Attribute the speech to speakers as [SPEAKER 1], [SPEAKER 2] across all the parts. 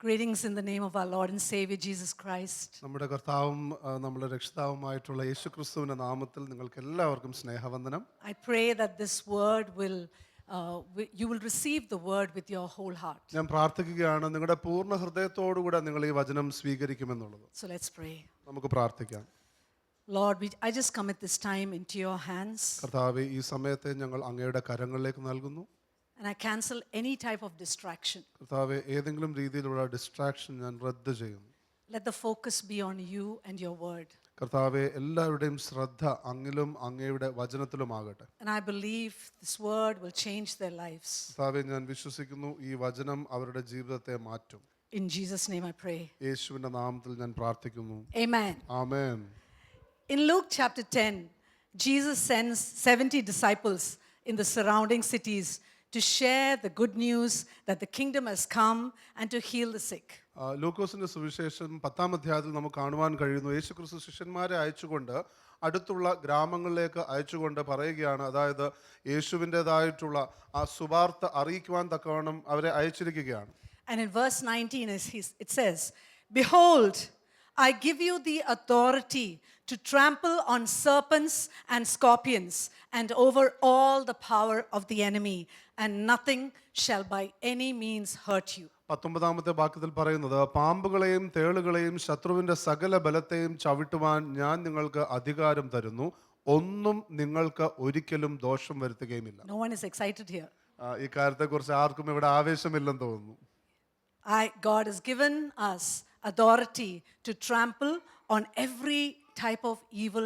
[SPEAKER 1] Greetings in the name of our Lord and Savior Jesus Christ.
[SPEAKER 2] നമ്മുടെ കർത്താവും നമ്മുടെ രക്ഷിതാവുമായിട്ടുള്ള യേശുക്രിസ്തുവിന്റെ നാമത്തിൽ നിങ്ങൾക്ക് എല്ലാവർക്കും സ്നേഹവന്ദനം.
[SPEAKER 1] I pray that this word you will receive the word with your whole heart.
[SPEAKER 2] ഞാൻ പ്രാർത്ഥിക്കുകയാണ് നിങ്ങളുടെ പൂർണ്ണ ഹൃദയത്തോടുകൂടെ നിങ്ങൾ ഈ വചനം സ്വീകരിക്കുമെന്നുള്ളത്.
[SPEAKER 1] So let's pray.
[SPEAKER 2] നമുക്ക് പ്രാർത്ഥിക്കാം.
[SPEAKER 1] Lord, I just commit this time into your hands.
[SPEAKER 2] കർത്താവേ, ഈ സമയത്തെ ഞങ്ങൾ അങ്ങയുടെ കരങ്ങളിലേക്ക് നൽകുന്നു.
[SPEAKER 1] And I cancel any type of distraction.
[SPEAKER 2] കർത്താവേ, ഏതെങ്കിലും രീതിയിലുള്ള ഡിസ്ട്രാക്ഷൻ ഞാൻ റദ്ദ് ചെയ്യുന്നു.
[SPEAKER 1] Let the focus be on you and your word.
[SPEAKER 2] കർത്താവേ, എല്ലാവരുടെയും ശ്രദ്ധ അങ്ങിലും അങ്ങയുടെ വചനത്തിലുമാകട്ടെ.
[SPEAKER 1] And I believe this word will change their lives.
[SPEAKER 2] കർത്താവേ, ഞാൻ വിശ്വസിക്കുന്നു ഈ വചനം അവരുടെ ജീവിതത്തെ മാറ്റും.
[SPEAKER 1] In Jesus' name I pray.
[SPEAKER 2] യേശുവിന്റെ നാമത്തിൽ ഞാൻ പ്രാർത്ഥിക്കുന്നു.
[SPEAKER 1] Amen.
[SPEAKER 2] Amen.
[SPEAKER 1] In Luke chapter 10, Jesus sends 70 disciples in the surrounding cities to share the good news that the kingdom has come and to heal the sick.
[SPEAKER 2] ലൂക്കോസിന്റെ സുവിശേഷം 10-ാം അധ്യായത്തിൽ നമുക്ക് കാണുവാൻ കഴിയുന്നു. യേശുക്രിസ്തു ശിഷ്യന്മാരെ അയച്ചുകൊണ്ട് അടുത്തുള്ള ഗ്രാമങ്ങളിലേക്ക് അയച്ചുകൊണ്ട് പറയുകയാണ്, അതായത് യേശുവിൻ്റെതായിട്ടുള്ള ആ സുവാർത്ത അറിയിക്കുവാൻ തക്കവണ്ണം അവരെ അയച്ചിരിക്കുകയാണ്.
[SPEAKER 1] And in verse 19 it says, "Behold, I give you the authority to trample on serpents and scorpions and over all the power of the enemy, and nothing shall by any means hurt you."
[SPEAKER 2] 19-ാമത്തെ വാക്യത്തിൽ പറയുന്നത്, പാമ്പുകളെയും തേളുകളെയും ശത്രുവിന്റെ സകല ബലത്തെയും ചവിട്ടുവാൻ ഞാൻ നിങ്ങൾക്ക് അധികാരം തരുന്നു, ഒന്നും നിങ്ങൾക്ക് ഒരിക്കലും ദോഷം വരുത്തുകയുമില്ല.
[SPEAKER 1] No one is excited here.
[SPEAKER 2] ഈ കാര്യത്തെക്കുറിച്ച് ആർക്കും ഇവിടെ ആവേശമില്ലെന്ന് തോന്നുന്നു.
[SPEAKER 1] God has given us authority to trample on every type of evil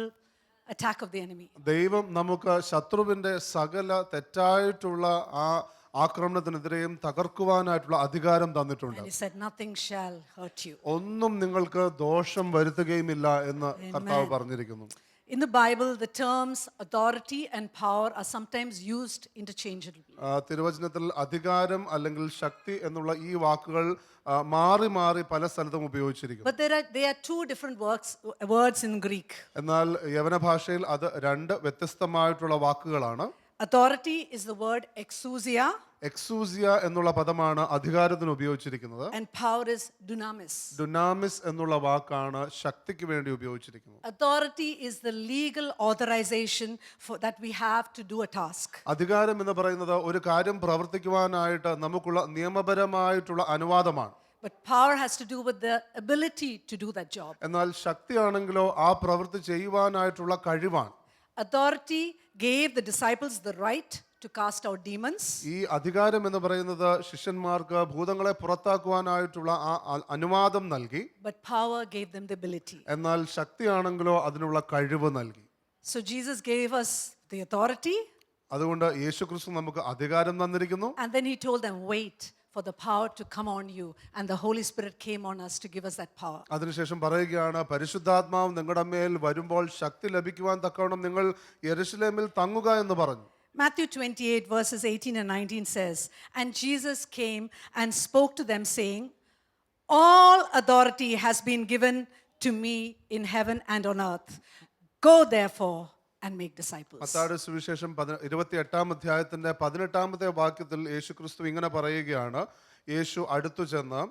[SPEAKER 1] attack of the enemy.
[SPEAKER 2] ദൈവം നമുക്ക് ശത്രുവിന്റെ സകല തെറ്റായിട്ടുള്ള ആ ആക്രമണത്തിനെതിരെയും തകർക്കുവാനായിട്ടുള്ള അധികാരം തന്നിട്ടുണ്ട്.
[SPEAKER 1] And he said, "Nothing shall hurt you."
[SPEAKER 2] ഒന്നും നിങ്ങൾക്ക് ദോഷം വരുത്തുകയുമില്ല എന്ന് കർത്താവ് പറഞ്ഞിരിക്കുന്നു.
[SPEAKER 1] In the Bible, the terms authority and power are sometimes used interchangeably.
[SPEAKER 2] തിരുവചനത്തിൽ അധികാരം അല്ലെങ്കിൽ ശക്തി എന്നുള്ള ഈ വാക്കുകൾ മാറി മാറി പല സ്ഥലത്തും ഉപയോഗിച്ചിരിക്കുന്നു.
[SPEAKER 1] But they are two different words in Greek.
[SPEAKER 2] എന്നാൽ യവന ഭാഷയിൽ അത് രണ്ട് വ്യത്യസ്തമായിട്ടുള്ള വാക്കുകളാണ്.
[SPEAKER 1] Authority is the word exousia.
[SPEAKER 2] Exousia എന്നുള്ള പദമാണ് അധികാരത്തിന് ഉപയോഗിച്ചിരിക്കുന്നത്.
[SPEAKER 1] And power is dunamis.
[SPEAKER 2] ഡുനാമിസ് എന്നുള്ള വാക്കാണ് ശക്തിക്ക് വേണ്ടി ഉപയോഗിച്ചിരിക്കുന്നത്.
[SPEAKER 1] Authority is the legal authorization that we have to do a task.
[SPEAKER 2] അധികാരം എന്ന് പറയുന്നത് ഒരു കാര്യം പ്രവർത്തിക്കുവാനായിട്ട് നമുക്കുള്ള നിയമപരമായിട്ടുള്ള അനുവാദമാണ്.
[SPEAKER 1] But power has to do with the ability to do that job.
[SPEAKER 2] എന്നാൽ ശക്തിയാണെങ്കിലോ ആ പ്രവൃത്തി ചെയ്യുവാനായിട്ടുള്ള കഴിവാണ്.
[SPEAKER 1] Authority gave the disciples the right to cast out demons.
[SPEAKER 2] ഈ അധികാരം എന്ന് പറയുന്നത് ശിഷ്യന്മാർക്ക് ഭൂതങ്ങളെ പുറത്താക്കുവാനായിട്ടുള്ള ആ അനുവാദം നൽകി.
[SPEAKER 1] But power gave them the ability.
[SPEAKER 2] എന്നാൽ ശക്തിയാണെങ്കിലോ അതിനുള്ള കഴിവ് നൽകി.
[SPEAKER 1] So Jesus gave us the authority.
[SPEAKER 2] അതുകൊണ്ട് യേശുക്രിസ്തു നമുക്ക് അധികാരം തന്നിരിക്കുന്നു.
[SPEAKER 1] And then he told them, wait for the power to come on you, and the Holy Spirit came on us to give us that power.
[SPEAKER 2] അതിനുശേഷം പറയുകയാണ്, പരിശുദ്ധാത്മാവ് നിങ്ങളുടെ മേൽ വരുമ്പോൾ ശക്തി ലഭിക്കുവാൻ തക്കവണ്ണം നിങ്ങൾ യെരൂശലേമിൽ തങ്ങുക എന്ന് പറഞ്ഞു.
[SPEAKER 1] Matthew 28 verses 18 and 19 says, "And Jesus came and spoke to them, saying, all authority has been given to me in heaven and on earth. Go therefore and make disciples."
[SPEAKER 2] മത്തായിയുടെ സുവിശേഷം 28-ാം അധ്യായത്തിന്റെ 18-ാമത്തെ വാക്യത്തിൽ യേശുക്രിസ്തു ഇങ്ങനെ പറയുകയാണ്, യേശു അടുത്തു ചെന്ന്,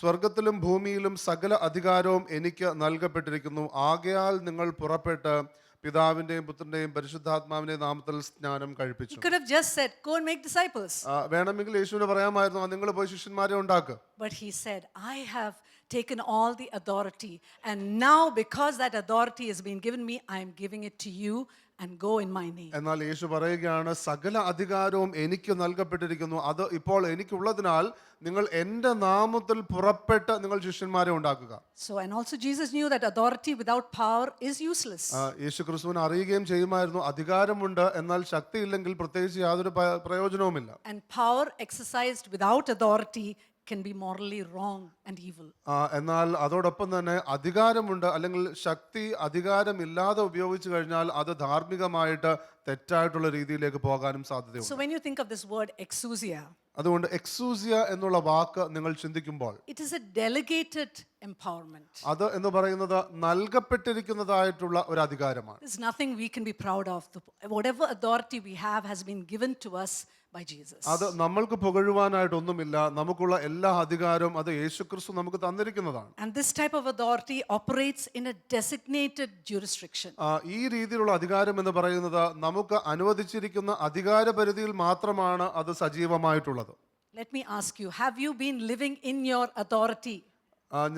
[SPEAKER 2] സ്വർഗത്തിലും ഭൂമിയിലും സകല അധികാരവും എനിക്ക് നൽകപ്പെട്ടിരിക്കുന്നു, ആകയാൽ നിങ്ങൾ പുറപ്പെട്ട് പിതാവിന്റെയും പുത്രന്റെയും പരിശുദ്ധാത്മാവിന്റെയും നാമത്തിൽ സ്നാനം കഴിപ്പിച്ചു.
[SPEAKER 1] He could have just said, "Go and make disciples."
[SPEAKER 2] വേണമെങ്കിൽ യേശുവിന് പറയാമായിരുന്നു, നിങ്ങൾ പോയി ശിഷ്യന്മാരെ ഉണ്ടാക്കുക.
[SPEAKER 1] But he said, "I have taken all the authority, and now because that authority has been given me, I am giving it to you, and go in my name."
[SPEAKER 2] എന്നാൽ യേശു പറയുകയാണ്, സകല അധികാരവും എനിക്ക് നൽകപ്പെട്ടിരിക്കുന്നു, അത് ഇപ്പോൾ എനിക്കുള്ളതിനാൽ നിങ്ങൾ എൻ്റെ നാമത്തിൽ പുറപ്പെട്ട് നിങ്ങൾ ശിഷ്യന്മാരെ ഉണ്ടാക്കുക.
[SPEAKER 1] So, and also Jesus knew that authority without power is useless.
[SPEAKER 2] യേശു ക്രിസ്തുവിന് അറിയുകയും ചെയ്യുമായിരുന്നു, അധികാരമുണ്ട് എന്നാൽ ശക്തി ഇല്ലെങ്കിൽ പ്രത്യേകിച്ച് യാതൊരു പ്രയോജനവുമില്ല.
[SPEAKER 1] And power exercised without authority can be morally wrong and evil.
[SPEAKER 2] എന്നാൽ അതോടൊപ്പം തന്നെ അധികാരമുണ്ട് അല്ലെങ്കിൽ ശക്തി അധികാരമില്ലാതെ ഉപയോഗിച്ചു കഴിഞ്ഞാൽ അത് ധാർമ്മികമായിട്ട് തെറ്റായിട്ടുള്ള രീതിയിലേക്ക് പോകാനും സാധ്യതയുണ്ട്.
[SPEAKER 1] So when you think of this word exousia,
[SPEAKER 2] അതുകൊണ്ട് എക്സൂസിയ എന്നുള്ള വാക്ക് നിങ്ങൾ ചിന്തിക്കുമ്പോൾ
[SPEAKER 1] it is a delegated empowerment.
[SPEAKER 2] അത് എന്ന് പറയുന്നത് നൽകപ്പെട്ടിരിക്കുന്നതായിട്ടുള്ള ഒരു അധികാരമാണ്.
[SPEAKER 1] There's nothing we can be proud of. Whatever authority we have has been given to us by Jesus.
[SPEAKER 2] അത് നമ്മൾക്ക് പുകഴുവാനായിട്ടൊന്നുമില്ല. നമുക്കുള്ള എല്ലാ അധികാരവും അത് യേശു യേശുക്രിസ്തു നമുക്ക് തന്നിരിക്കുന്നതാണ്.
[SPEAKER 1] And this type of authority operates in a designated jurisdiction.
[SPEAKER 2] ഈ രീതിയിലുള്ള അധികാരം എന്ന് പറയുന്നത് നമുക്ക് അനുവദിച്ചിരിക്കുന്ന അധികാര പരിധിയിൽ മാത്രമാണ് അത് സജീവമായിട്ടുള്ളത്.
[SPEAKER 1] Let me ask you, have you been living in your authority?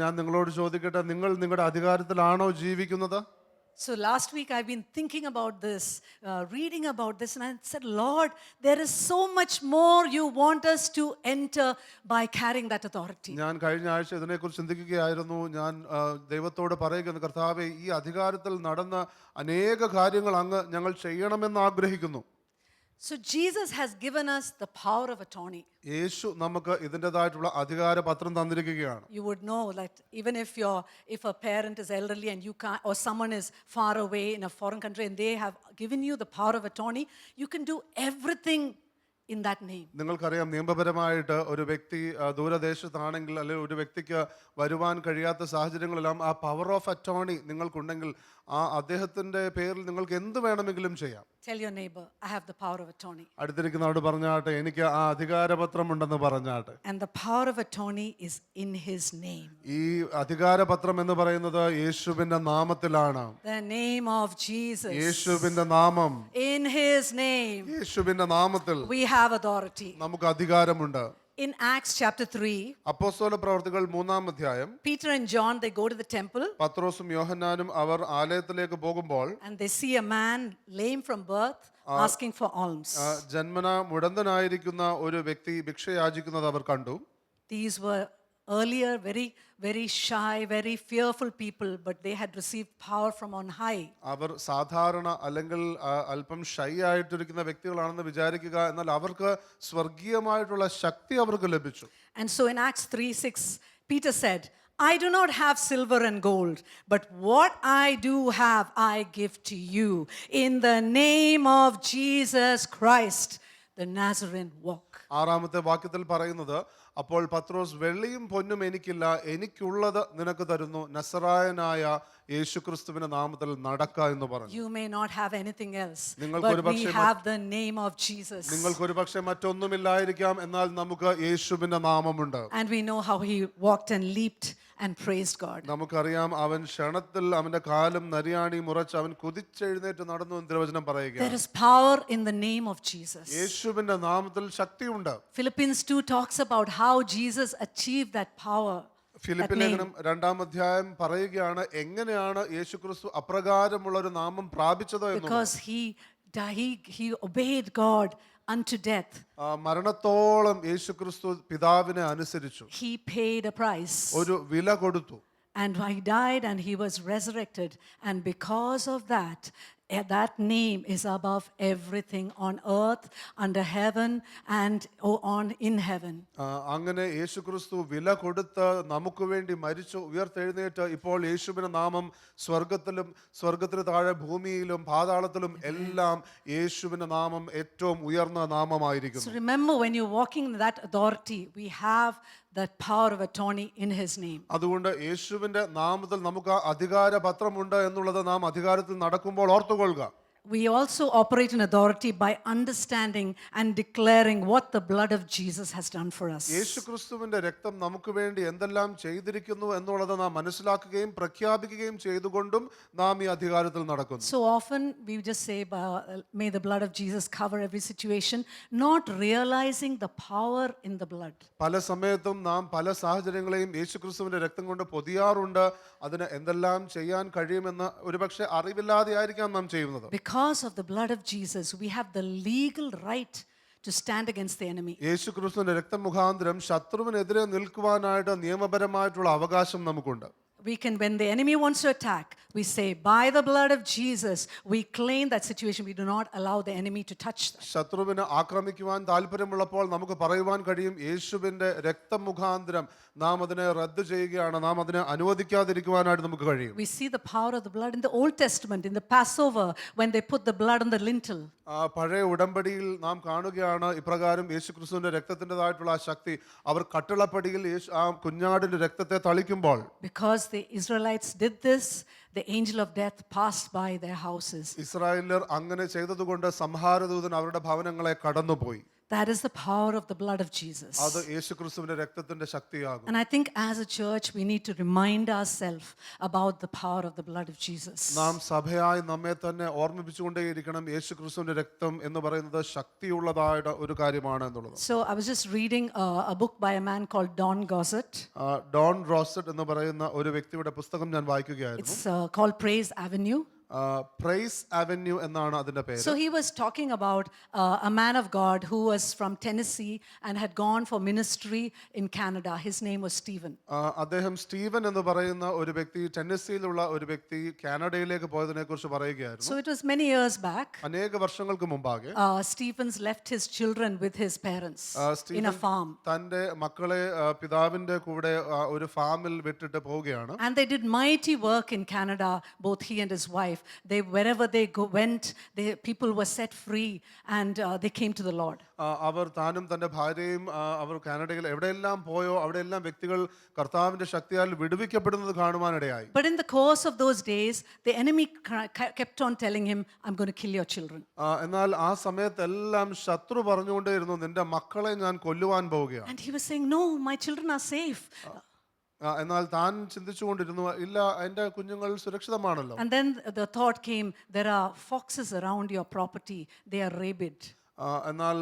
[SPEAKER 2] ഞാൻ നിങ്ങളോട് ചോദിക്കട്ടെ, നിങ്ങൾ നിങ്ങളുടെ അധികാരത്തിലാണോ ജീവിക്കുന്നത്?
[SPEAKER 1] So last week I've been thinking about this, reading about this, and I said, Lord, there is so much more you want us to enter by carrying that authority.
[SPEAKER 2] ഞാൻ കഴിഞ്ഞ ആഴ്ച ഇതിനെക്കുറിച്ച് ചിന്തിക്കുകയായിരുന്നു. ഞാൻ ദൈവത്തോട് പറയുകയാണ്, കർത്താവേ, ഈ അധികാരത്തിൽ നടന്ന അനേക കാര്യങ്ങൾ അങ്ങ് ഞങ്ങൾ ചെയ്യണമെന്ന് ആഗ്രഹിക്കുന്നു.
[SPEAKER 1] So Jesus has given us the power of attorney.
[SPEAKER 2] യേശു നമുക്ക് ഇതിൻ്റെതായിട്ടുള്ള അധികാര പത്രം തന്നിരിക്കുകയാണ്.
[SPEAKER 1] You would know that even if a parent is elderly and you can't, or someone is far away in a foreign country and they have given you the power of attorney, you can do everything in that name.
[SPEAKER 2] നിങ്ങൾക്കറിയാം, നിയമപരമായിട്ട് ഒരു വ്യക്തി ദൂരദേശത്താണെങ്കിൽ അല്ലെങ്കിൽ ഒരു വ്യക്തിക്ക് വരുവാൻ കഴിയാത്ത സാഹചര്യങ്ങളെല്ലാം ആ പവർ ഓഫ് അറ്റോർണി നിങ്ങൾക്കുണ്ടെങ്കിൽ ആ അദ്ദേഹത്തിന്റെ പേരിൽ നിങ്ങൾക്ക് എന്ത് വേണമെങ്കിലും ചെയ്യാം.
[SPEAKER 1] Tell your neighbor, I have the power of attorney.
[SPEAKER 2] അടുത്തിരിക്കുന്നവരോട് പറഞ്ഞാട്ടെ, എനിക്ക് ആ അധികാരപത്രം ഉണ്ടെന്ന് പറഞ്ഞാട്ടെ.
[SPEAKER 1] And the power of attorney is in his name.
[SPEAKER 2] ഈ അധികാരപത്രം എന്ന് പറയുന്നത് യേശുവിന്റെ നാമത്തിലാണ്.
[SPEAKER 1] The name of Jesus.
[SPEAKER 2] യേശുവിന്റെ നാമം.
[SPEAKER 1] In his name.
[SPEAKER 2] യേശുവിന്റെ നാമത്തിൽ
[SPEAKER 1] We have authority.
[SPEAKER 2] നമുക്ക് അധികാരമുണ്ട്.
[SPEAKER 1] In Acts chapter 3,
[SPEAKER 2] അപ്പോസ്തല പ്രവർത്തികൾ 3-ാം അധ്യായം,
[SPEAKER 1] Peter and John, they go to the temple
[SPEAKER 2] പത്രോസും യോഹന്നാനും അവർ ആലയത്തിലേക്ക് പോകുമ്പോൾ
[SPEAKER 1] and they see a man lame from birth asking for alms.
[SPEAKER 2] ജന്മന മുടന്തനായിരിക്കുന്ന ഒരു വ്യക്തി ഭിക്ഷ യാചിക്കുന്നത് അവർ കണ്ടു.
[SPEAKER 1] These were earlier very shy, very fearful people, but they had received power from on high.
[SPEAKER 2] അവർ സാധാരണ അല്ലെങ്കിൽ അല്പം ഷൈ ആയിട്ടിരിക്കുന്ന വ്യക്തികളാണെന്ന് വിചാരിക്കുക, എന്നാൽ അവർക്ക് സ്വർഗീയമായിട്ടുള്ള ശക്തി അവർക്ക് ലഭിച്ചു.
[SPEAKER 1] And so in Acts 3:6, Peter said, I do not have silver and gold, but what I do have I give to you. In the name of Jesus Christ, the Nazarene walk.
[SPEAKER 2] 6-ാമത്തെ വാക്യത്തിൽ പറയുന്നത്, അപ്പോൾ പത്രോസ്, വെള്ളിയും പൊന്നും എനിക്കില്ല, എനിക്കുള്ളത് നിനക്ക് തരുന്നു, നസറായനായ യേശുക്രിസ്തുവിന്റെ നാമത്തിൽ നടക്ക എന്ന് പറഞ്ഞു.
[SPEAKER 1] You may not have anything else,
[SPEAKER 2] നിങ്ങൾക്ക്
[SPEAKER 1] but we have the name of Jesus.
[SPEAKER 2] നിങ്ങൾക്ക് ഒരുപക്ഷെ മറ്റൊന്നുമില്ലായിരിക്കാം, എന്നാൽ നമുക്ക് യേശുവിന്റെ നാമമുണ്ട്.
[SPEAKER 1] And we know how he walked and leaped and praised God.
[SPEAKER 2] നമുക്കറിയാം, അവൻ ക്ഷണത്തിൽ അവന്റെ കാലും നരിയാണി മുറച്ച് അവൻ കുതിച്ചെഴുന്നേറ്റ് നടന്നു എന്ന് തിരുവചനം
[SPEAKER 1] There
[SPEAKER 2] പറയുകയാണ്.
[SPEAKER 1] is power in the name of Jesus.
[SPEAKER 2] യേശുവിന്റെ നാമത്തിൽ ശക്തിയുണ്ട്.
[SPEAKER 1] Philippians 2 talks about how Jesus achieved that power.
[SPEAKER 2] Philippi ലേഖനം 2-ാം അധ്യായം പറയുകയാണ് എങ്ങനെയാണ് യേശുക്രിസ്തു അപ്രകാരമുള്ള ഒരു നാമം പ്രാപിച്ചത് എന്ന്.
[SPEAKER 1] Because he obeyed God unto death.
[SPEAKER 2] മരണത്തോളം യേശുക്രിസ്തു പിതാവിനെ അനുസരിച്ചു.
[SPEAKER 1] He paid a price.
[SPEAKER 2] ഒരു വില കൊടുത്തു.
[SPEAKER 1] And he died and he was resurrected. And because of that, that name is above everything on earth, under heaven, and on in heaven.
[SPEAKER 2] അങ്ങനെ യേശുക്രിസ്തു വില കൊടുത്ത് നമുക്ക് വേണ്ടി മരിച്ചു ഉയർത്തെഴുന്നേറ്റ് ഇപ്പോൾ യേശുവിന്റെ നാമം സ്വർഗത്തിലും സ്വർഗത്തിന് താഴെ ഭൂമിയിലും പാതാളത്തിലും എല്ലാം യേശുവിന്റെ നാമം ഏറ്റവും ഉയർന്ന നാമമായിരിക്കുന്നു.
[SPEAKER 1] So remember, when you're walking in that authority, we have that power of attorney in his name.
[SPEAKER 2] അതുകൊണ്ട് യേശുവിന്റെ നാമത്തിൽ നമുക്ക് അധികാര പത്രമുണ്ട് എന്നുള്ളത് നാം അധികാരത്തിൽ നടക്കുമ്പോൾ ഓർത്തുകൊള്ളുക.
[SPEAKER 1] We also operate in authority by understanding and declaring what the blood of Jesus has done for us.
[SPEAKER 2] യേശുക്രിസ്തുവിന്റെ രക്തം നമുക്ക് വേണ്ടി എന്തെല്ലാം ചെയ്തിരിക്കുന്നു എന്നുള്ളത് നാം മനസ്സിലാക്കുകയും പ്രഖ്യാപിക്കുകയും ചെയ്തുകൊണ്ടും നാം ഈ അധികാരത്തിൽ നടക്കുന്നു.
[SPEAKER 1] So often we just say, may the blood of Jesus cover every situation, not realizing the power in the blood.
[SPEAKER 2] പല സമയത്തും നാം പല സാഹചര്യങ്ങളെയും യേശുക്രിസ്തുവിന്റെ രക്തം കൊണ്ട് പൊതിയാറുണ്ട്. അതിന് എന്തെല്ലാം ചെയ്യാൻ കഴിയുമെന്ന് ഒരുപക്ഷെ അറിവില്ലാതെ ആയിരിക്കാം നാം ചെയ്യുന്നത്.
[SPEAKER 1] Because of the blood of Jesus, we have the legal right to stand against the enemy.
[SPEAKER 2] യേശുക്രിസ്തുവിന്റെ രക്തം മുഖാന്തരം ശത്രുവിനെതിരെ നിൽക്കുവാനായിട്ട് നിയമപരമായിട്ടുള്ള അവകാശം നമുക്കുണ്ട്.
[SPEAKER 1] We can, when the enemy wants to attack, we say, by the blood of Jesus, we claim that situation. We do not allow the enemy to touch that.
[SPEAKER 2] ശത്രുവിനെ ആക്രമിക്കുവാൻ താല്പര്യമുള്ളപ്പോൾ നമുക്ക് പറയുവാൻ കഴിയും, യേശുവിന്റെ രക്തം മുഖാന്തരം നാം അതിനെ റദ്ദ് ചെയ്യുകയാണ്, നാം അതിനെ അനുവദിക്കാതിരിക്കുവാനായിട്ട് നമുക്ക് കഴിയും.
[SPEAKER 1] We see the power of the blood in the Old Testament, in the Passover, when they put the blood on the lintel.
[SPEAKER 2] പഴയ ഉടമ്പടിയിൽ നാം കാണുകയാണ് ഇപ്രകാരം യേശുക്രിസ്തുവിന്റെ രക്തത്തിൻ്റെതായിട്ടുള്ള ആ ശക്തി അവർ കട്ടിളപ്പടിയിൽ ആ കുഞ്ഞാടിന്റെ രക്തത്തെ തളിക്കുമ്പോൾ.
[SPEAKER 1] Because the Israelites did this, the angel of death passed by their houses.
[SPEAKER 2] ഇസ്രായേല്യർ അങ്ങനെ ചെയ്തതുകൊണ്ട് സംഹാരദൂതൻ അവരുടെ ഭവനങ്ങളെ കടന്നുപോയി.
[SPEAKER 1] That is the power of the blood of Jesus.
[SPEAKER 2] അത് യേശുക്രിസ്തുവിന്റെ രക്തത്തിന്റെ ശക്തിയാകും.
[SPEAKER 1] And I think as a church, we need to remind ourselves about the power of the blood of Jesus.
[SPEAKER 2] നാം സഭയായി നമ്മെ തന്നെ ഓർമ്മിപ്പിച്ചുകൊണ്ടേയിരിക്കണം യേശുക്രിസ്തുവിന്റെ രക്തം എന്ന് പറയുന്നത് ശക്തിയുള്ളതായ ഒരു കാര്യമാണ് എന്നുള്ളത്.
[SPEAKER 1] So I was just reading a book by a man called Don Gossett.
[SPEAKER 2] Don Rossett എന്ന് പറയുന്ന ഒരു വ്യക്തിയുടെ പുസ്തകം ഞാൻ വായിക്കുകയായിരുന്നു.
[SPEAKER 1] It's called Praise Avenue.
[SPEAKER 2] Praise avenue എന്നാണ് അതിന്റെ പേര്.
[SPEAKER 1] So he was talking about a man of God who was from Tennessee and had gone for ministry in Canada. His name was Stephen.
[SPEAKER 2] അദ്ദേഹം സ്റ്റീവൻ എന്ന് പറയുന്ന ഒരു വ്യക്തി, ടെന്നസിയിലുള്ള ഒരു വ്യക്തി കാനഡയിലേക്ക് പോയതിനെ കുറിച്ച് പറയുകയായിരുന്നു.
[SPEAKER 1] So it was many years back.
[SPEAKER 2] അനേക വർഷങ്ങൾക്ക് മുമ്പാകെ
[SPEAKER 1] Stephen's left his children with his parents in a farm.
[SPEAKER 2] തന്റെ മക്കളെ പിതാവിന്റെ കൂടെ ഒരു ഫാമിൽ വിട്ടിട്ട് പോവുകയാണ്.
[SPEAKER 1] And they did mighty work in Canada, both he and his wife. They wherever they went, people were set free and they came to the Lord.
[SPEAKER 2] അവർ താനും തന്റെ ഭാര്യയും അവർ കാനഡയിൽ എവിടെയെല്ലാം പോയോ അവിടെയെല്ലാം വ്യക്തികൾ കർത്താവിന്റെ ശക്തിയാൽ വിടുവിക്കപ്പെടുന്നത് കാണുവാനിടയായി.
[SPEAKER 1] But in the course of those days, the enemy kept on telling him, I'm going to kill your children.
[SPEAKER 2] എന്നാൽ ആ സമയത്തെല്ലാം ശത്രു പറഞ്ഞുകൊണ്ടേയിരുന്നു, നിന്റെ മക്കളെ ഞാൻ കൊല്ലുവാൻ പോവുകയാണ്.
[SPEAKER 1] And he was saying, no, my children are safe.
[SPEAKER 2] എന്നാൽ താൻ ചിന്തിച്ചുകൊണ്ടിരുന്നു, ഇല്ല, എന്റെ കുഞ്ഞുങ്ങൾ സുരക്ഷിതമാണല്ലോ.
[SPEAKER 1] And then the thought came, there are foxes around your property, they are rabid.
[SPEAKER 2] എന്നാൽ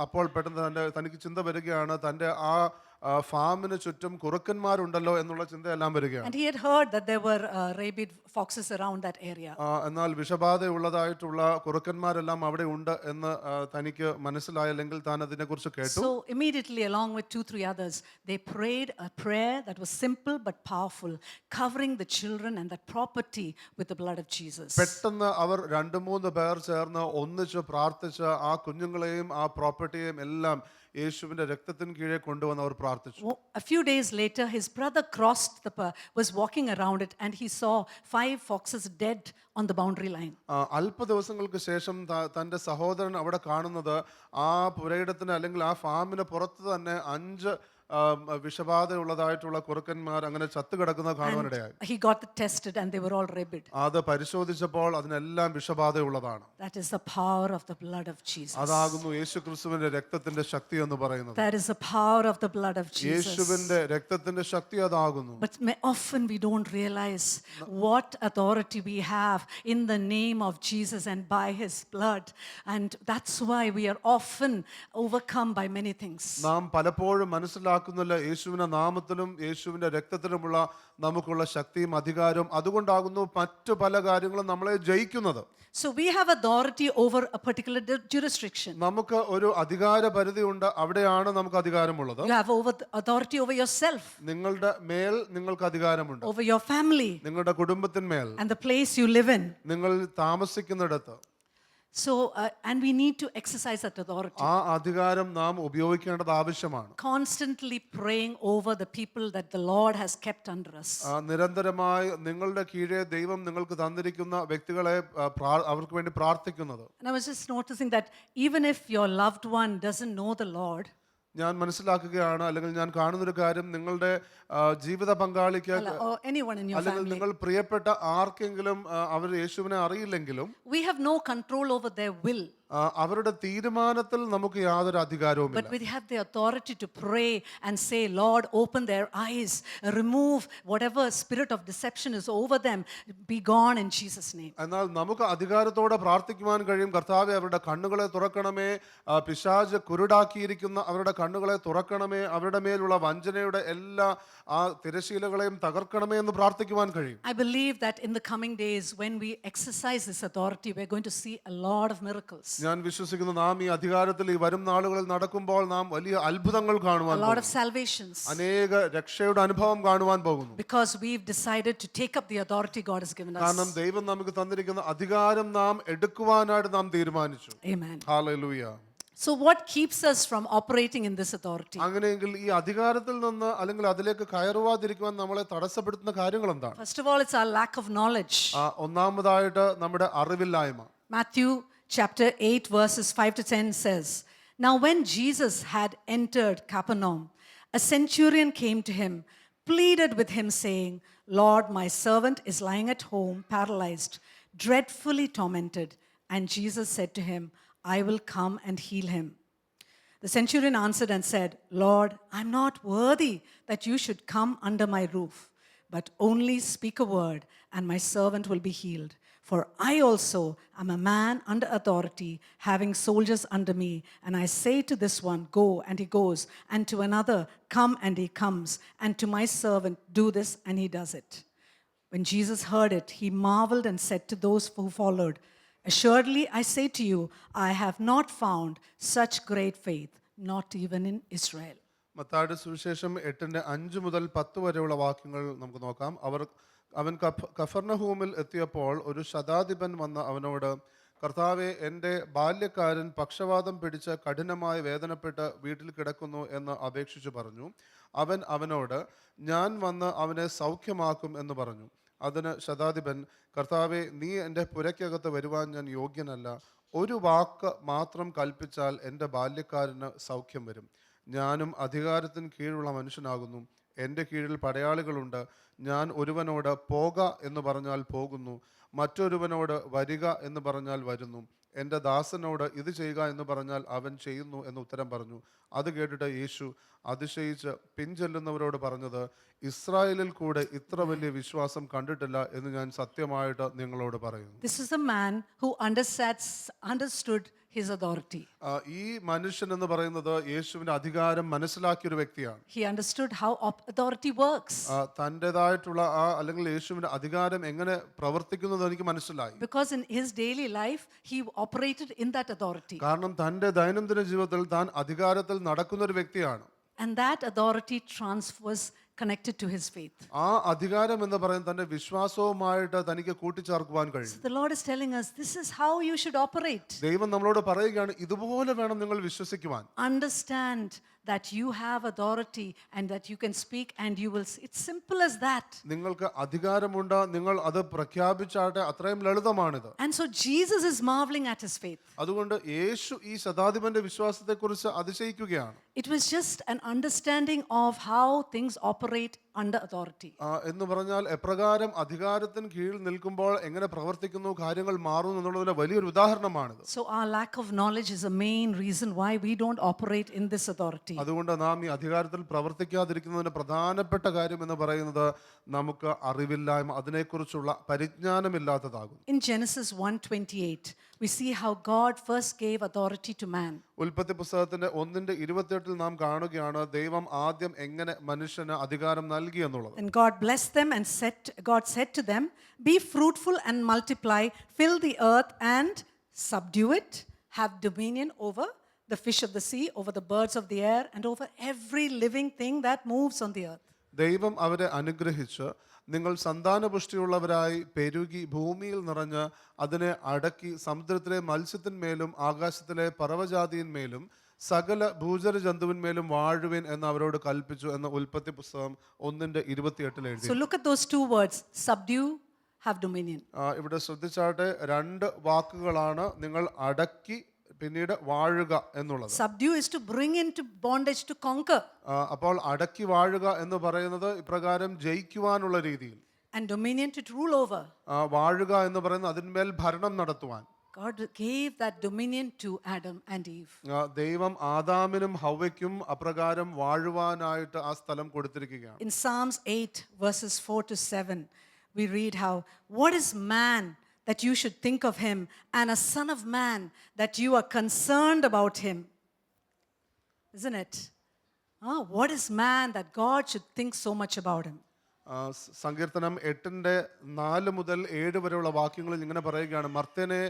[SPEAKER 2] അപ്പോൾ പെട്ടെന്ന് തനിക്ക് ചിന്ത വരികയാണ്, തന്റെ ആ ഫാമിന് ചുറ്റും കുറുക്കന്മാരുണ്ടല്ലോ എന്നുള്ള ചിന്തയെല്ലാം വരികയാണ്.
[SPEAKER 1] And he had heard that there were rabid foxes around that area.
[SPEAKER 2] എന്നാൽ വിഷബാധയുള്ളതായിട്ടുള്ള കുറുക്കന്മാരെല്ലാം അവിടെ ഉണ്ട് എന്ന് തനിക്ക് മനസ്സിലായില്ലെങ്കിൽ താൻ അതിനെക്കുറിച്ച് കേട്ടു.
[SPEAKER 1] So immediately, along with 2-3 others, they prayed a prayer that was simple but powerful, covering the children and that property with the blood of Jesus.
[SPEAKER 2] പെട്ടെന്ന് അവർ 2-3 പേർ ചേർന്ന് ഒന്നിച്ച് പ്രാർത്ഥിച്ച് ആ കുഞ്ഞുങ്ങളെയും ആ പ്രോപ്പർട്ടിയെയും എല്ലാം യേശുവിന്റെ രക്തത്തിന് കീഴെ കൊണ്ടുവന്ന് അവർ പ്രാർത്ഥിച്ചു.
[SPEAKER 1] A few days later, his brother was walking around it and he saw 5 foxes dead on the boundary line.
[SPEAKER 2] അല്പ ദിവസങ്ങൾക്ക് ശേഷം തന്റെ സഹോദരൻ അവിടെ കാണുന്നത് ആ പുരയിടത്തിന് അല്ലെങ്കിൽ ആ ഫാമിന് പുറത്ത് തന്നെ 5 വിഷബാധയുള്ളതായിട്ടുള്ള കുറുക്കന്മാർ അങ്ങനെ ചത്തുകിടക്കുന്നത് കാണുവാനിടയായി.
[SPEAKER 1] He got it tested and they were all rabid.
[SPEAKER 2] അത് പരിശോധിച്ചപ്പോൾ അതിനെല്ലാം വിഷബാധയുള്ളതാണ്.
[SPEAKER 1] That is the power of the blood of Jesus.
[SPEAKER 2] അതാകുന്നു യേശുക്രിസ്തുവിന്റെ രക്തത്തിന്റെ ശക്തി എന്ന് പറയുന്നത്.
[SPEAKER 1] That is the power of the blood of Jesus.
[SPEAKER 2] യേശുവിന്റെ രക്തത്തിന്റെ ശക്തി അതാകുന്നു.
[SPEAKER 1] But often we don't realize what authority we have in the name of Jesus and by his blood, and that's why we are often overcome by many things.
[SPEAKER 2] നാം പലപ്പോഴും മനസ്സിലാക്കുന്നില്ല യേശുവിന്റെ നാമത്തിലും യേശുവിന്റെ രക്തത്തിലുമുള്ള നമുക്കുള്ള ശക്തിയും അധികാരവും, അതുകൊണ്ടാകുന്നു മറ്റു പല കാര്യങ്ങളും നമ്മളെ ജയിക്കുന്നത്.
[SPEAKER 1] So we have authority over a particular jurisdiction.
[SPEAKER 2] നമുക്ക് ഒരു അധികാര പരിധിയുണ്ട്, അവിടെയാണ് നമുക്ക് അധികാരമുള്ളത്.
[SPEAKER 1] You have authority over yourself.
[SPEAKER 2] നിങ്ങളുടെ മേൽ നിങ്ങൾക്ക് അധികാരമുണ്ട്.
[SPEAKER 1] Over your family.
[SPEAKER 2] നിങ്ങളുടെ കുടുംബത്തിന്മേൽ.
[SPEAKER 1] And the place you live in.
[SPEAKER 2] നിങ്ങൾ താമസിക്കുന്നിടത്ത്.
[SPEAKER 1] So and we need to exercise that authority.
[SPEAKER 2] ആ അധികാരം നാം ഉപയോഗിക്കേണ്ടത് ആവശ്യമാണ്.
[SPEAKER 1] Constantly praying over the people that the Lord has kept under us.
[SPEAKER 2] നിരന്തരമായി നിങ്ങളുടെ കീഴെ ദൈവം നിങ്ങൾക്ക് തന്നിരിക്കുന്ന വ്യക്തികളെ അവർക്ക് വേണ്ടി പ്രാർത്ഥിക്കുന്നത്.
[SPEAKER 1] And I was just noticing that even if your loved one doesn't know the Lord,
[SPEAKER 2] ഞാൻ മനസ്സിലാക്കുകയാണ്, അല്ലെങ്കിൽ ഞാൻ കാണുന്നൊരു കാര്യം, നിങ്ങളുടെ ജീവിത പങ്കാളിക്ക് അല്ലെങ്കിൽ നിങ്ങൾ പ്രിയപ്പെട്ട ആർക്കെങ്കിലും അവർ യേശുവിനെ അറിയില്ലെങ്കിലും
[SPEAKER 1] we have no control over their will.
[SPEAKER 2] അവരുടെ തീരുമാനത്തിൽ നമുക്ക് യാതൊരു അധികാരവുമില്ല.
[SPEAKER 1] But we have the authority to pray and say, Lord, open their eyes, remove whatever spirit of deception is over them, be gone in Jesus' name.
[SPEAKER 2] എന്നാൽ നമുക്ക് അധികാരത്തോടെ പ്രാർത്ഥിക്കുവാൻ കഴിയും, കർത്താവേ അവരുടെ കണ്ണുകളെ തുറക്കണമേ, പിശാച് കുരുടാക്കിയിരിക്കുന്ന അവരുടെ കണ്ണുകളെ തുറക്കണമേ, അവരുടെ മേലുള്ള വഞ്ചനയുടെ എല്ലാ ആ തിരശീലകളെയും തകർക്കണമേ എന്ന് പ്രാർത്ഥിക്കുവാൻ കഴിയും.
[SPEAKER 1] I believe that in the coming days, when we exercise this authority, we're going to see a lot of miracles.
[SPEAKER 2] ഞാൻ വിശ്വസിക്കുന്നു, നാം ഈ അധികാരത്തിൽ ഈ വരും നാളുകളിൽ നടക്കുമ്പോൾ നാം വലിയ അത്ഭുതങ്ങൾ കാണുവാൻ
[SPEAKER 1] പോകുന്നു. A lot of salvations.
[SPEAKER 2] അനേക രക്ഷയുടെ അനുഭവം കാണുവാൻ പോകുന്നു.
[SPEAKER 1] Because we've decided to take up the authority God has given us.
[SPEAKER 2] കാരണം ദൈവം നമുക്ക് തന്നിരിക്കുന്ന അധികാരം നാം എടുക്കുവാനായിട്ട് നാം തീരുമാനിച്ചു.
[SPEAKER 1] Amen.
[SPEAKER 2] Hallelujah.
[SPEAKER 1] So what keeps us from operating in this authority?
[SPEAKER 2] അങ്ങനെയെങ്കിൽ ഈ അധികാരത്തിൽ നിന്ന് അല്ലെങ്കിൽ അതിലേക്ക് കയറുവാതിരിക്കുവാൻ നമ്മളെ തടസ്സപ്പെടുത്തുന്ന കാര്യങ്ങൾ എന്താണ്?
[SPEAKER 1] First of all, it's our lack of knowledge.
[SPEAKER 2] ഒന്നാമതായിട്ട് നമ്മുടെ അറിവില്ലായ്മ.
[SPEAKER 1] Matthew chapter 8 verses 5 to 10 says, Now when Jesus had entered Capernaum, a centurion came to him, pleaded with him, saying, Lord, my servant is lying at home, paralyzed, dreadfully tormented. And Jesus said to him, I will come and heal him. The centurion answered and said, Lord, I'm not worthy that you should come under my roof, but only speak a word, and my servant will be healed. For I also am a man under authority, having soldiers under me. And I say to this one, go, and he goes, and to another, come, and he comes, and to my servant, do this, and he does it. When Jesus heard it, he marveled and said to those who followed, Assuredly, I say to you, I have not found such great faith, not even in Israel.
[SPEAKER 2] മത്തായിയുടെ സുവിശേഷം 8:5 മുതൽ 10 വരെയുള്ള വാക്യങ്ങൾ നമുക്ക് നോക്കാം. അവൻ കഫർനഹൂമിൽ എത്തിയപ്പോൾ ഒരു ശതാധിപൻ വന്ന് അവനോട്, കർത്താവെ, എൻ്റെ ബാല്യക്കാരൻ പക്ഷവാതം പിടിച്ച് കഠിനമായി വേദനപ്പെട്ട് വീട്ടിൽ കിടക്കുന്നു എന്ന് അപേക്ഷിച്ചു പറഞ്ഞു. അവൻ അവനോട്, ഞാൻ വന്ന് അവനെ സൗഖ്യമാക്കും എന്ന് പറഞ്ഞു. അതിന് ശതാധിപൻ, കർത്താവെ, നീ എൻ്റെ പുരയ്ക്കകത്ത് വരുവാൻ ഞാൻ യോഗ്യനല്ല. ഒരു വാക്ക് മാത്രം കൽപ്പിച്ചാൽ എൻ്റെ ബാല്യക്കാരന് സൗഖ്യം വരും. ഞാനും അധികാരത്തിന് കീഴുള്ള മനുഷ്യനാകുന്നു. എൻ്റെ കീഴിൽ പടയാളികളുണ്ട്. ഞാൻ ഒരുവനോട് പോക എന്ന് പറഞ്ഞാൽ പോകുന്നു, മറ്റൊരുവനോട് വരിക എന്ന് പറഞ്ഞാൽ വരുന്നു. എൻ്റെ ദാസനോട് ഇത് ചെയ്യുക എന്ന് പറഞ്ഞാൽ അവൻ ചെയ്യുന്നു എന്ന് ഉത്തരം പറഞ്ഞു. അത് കേട്ടിട്ട് യേശു അതിശയിച്ച് പിൻചെല്ലുന്നവരോട് പറഞ്ഞത്, ഇസ്രായേലിൽ കൂടെ ഇത്ര വലിയ വിശ്വാസം കണ്ടിട്ടില്ല എന്ന് ഞാൻ സത്യമായിട്ട് നിങ്ങളോട് പറയുന്നു.
[SPEAKER 1] This is a man who understood his authority.
[SPEAKER 2] ഈ മനുഷ്യൻ എന്ന് പറയുന്നത് യേശുവിന്റെ അധികാരം മനസ്സിലാക്കിയ ഒരു വ്യക്തിയാണ്.
[SPEAKER 1] He understood how authority works.
[SPEAKER 2] തൻ്റെതായിട്ടുള്ള അല്ലെങ്കിൽ യേശുവിന്റെ അധികാരം എങ്ങനെ പ്രവർത്തിക്കുന്നത് എനിക്ക് മനസ്സിലായി.
[SPEAKER 1] Because in his daily life he operated in that authority.
[SPEAKER 2] കാരണം തൻ്റെ ദൈനംദിന ജീവിതത്തിൽ താൻ അധികാരത്തിൽ നടക്കുന്ന ഒരു വ്യക്തിയാണ്.
[SPEAKER 1] And that authority was connected to his faith.
[SPEAKER 2] ആ അധികാരം എന്ന് പറയുന്നത് തന്റെ വിശ്വാസവുമായിട്ട് തനിക്ക് കൂട്ടിച്ചേർക്കുവാൻ കഴിയും.
[SPEAKER 1] So the Lord is telling us, this is how you should operate.
[SPEAKER 2] ദൈവം നമ്മളോട് പറയുകയാണ്, ഇതുപോലെ വേണം നിങ്ങൾ വിശ്വസിക്കുവാൻ.
[SPEAKER 1] Understand that you have authority and that you can speak and you will. It's simple as that.
[SPEAKER 2] നിങ്ങൾക്ക് അധികാരമുണ്ട്, നിങ്ങൾ അത് പ്രഖ്യാപിച്ചാട്ടെ, അത്രയും ലളിതമാണിത്.
[SPEAKER 1] And so Jesus is marveling at his faith.
[SPEAKER 2] അതുകൊണ്ട് യേശു ഈ ശതാധിപന്റെ വിശ്വാസത്തെക്കുറിച്ച് അതിശയിക്കുകയാണ്.
[SPEAKER 1] It was just an understanding of how things operate under authority.
[SPEAKER 2] എന്ന് പറഞ്ഞാൽ എപ്രകാരം അധികാരത്തിന് കീഴിൽ നിൽക്കുമ്പോൾ എങ്ങനെ പ്രവർത്തിക്കുന്നു, കാര്യങ്ങൾ മാറുന്നു എന്നുള്ളതിന്റെ വലിയൊരു ഉദാഹരണമാണിത്.
[SPEAKER 1] So our lack of knowledge is a main reason why we don't operate in this authority.
[SPEAKER 2] അതുകൊണ്ട് നാം ഈ അധികാരത്തിൽ പ്രവർത്തിക്കാതിരിക്കുന്നതിന് പ്രധാനപ്പെട്ട കാര്യം എന്ന് പറയുന്നത് നമുക്ക് അറിവില്ലായ്മ, അതിനെക്കുറിച്ചുള്ള പരിജ്ഞാനമില്ലാത്തതാകും.
[SPEAKER 1] In Genesis 1:28 we see how God first gave authority to man.
[SPEAKER 2] ഉൽപ്പത്തി പുസ്തകത്തിന്റെ 1:28 നാം കാണുകയാണ് ദൈവം ആദ്യം എങ്ങനെ മനുഷ്യന് അധികാരം നൽകി എന്നുള്ളത്.
[SPEAKER 1] And God blessed them and God said to them, be fruitful and multiply, fill the earth and subdue it, have dominion over the fish of the sea, over the birds of the air, and over every living thing that moves on the earth.
[SPEAKER 2] ദൈവം അവരെ അനുഗ്രഹിച്ച്, നിങ്ങൾ സന്താനപുഷ്ടിയുള്ളവരായി പെരുകി ഭൂമിയിൽ നിറഞ്ഞ് അതിനെ അടക്കി സമുദ്രത്തിലെ മത്സ്യത്തിന്മേലും ആകാശത്തിലെ പറവജാതിന്മേലും സകല ഭൂചര ജന്തുവിന്മേലും വാഴുവിൻ എന്ന് അവരോട് കൽപ്പിച്ചു എന്ന് ഉൽപ്പത്തി പുസ്തകം 1:28 എഴുതി.
[SPEAKER 1] So look at those two words, subdue, have dominion.
[SPEAKER 2] ഇവിടെ ശ്രദ്ധിച്ചാട്ടെ, രണ്ട് വാക്കുകളാണ്, നിങ്ങൾ അടക്കി പിന്നീട് വാഴുക എന്നുള്ളത്.
[SPEAKER 1] Subdue is to bring into bondage, to conquer.
[SPEAKER 2] അപ്പോൾ അടക്കി വാഴുക എന്ന് പറയുന്നത് ഇപ്രകാരം ജയിക്കുവാനുള്ള രീതിയിൽ.
[SPEAKER 1] And dominion to rule over.
[SPEAKER 2] വാഴുക എന്ന് പറയുന്നത് അതിന്മേൽ ഭരണം നടത്തുവാൻ.
[SPEAKER 1] God gave that dominion to Adam and Eve.
[SPEAKER 2] ദൈവം ആദാമിനും ഹവ്വയ്ക്കും അപ്രകാരം വാഴുവാനായിട്ട് ആ സ്ഥലം കൊടുത്തിരിക്കുകയാണ്.
[SPEAKER 1] In Psalms 8 verses 4-7 we read how, what is man that you should think of him, and a son of man that you are concerned about him? Isn't it? What is man that God should think so much about him?
[SPEAKER 2] സങ്കീർത്തനം 8:4 മുതൽ 7 വരെയുള്ള വാക്യങ്ങളിൽ ഇങ്ങനെ പറയുകയാണ്, മർത്യനെ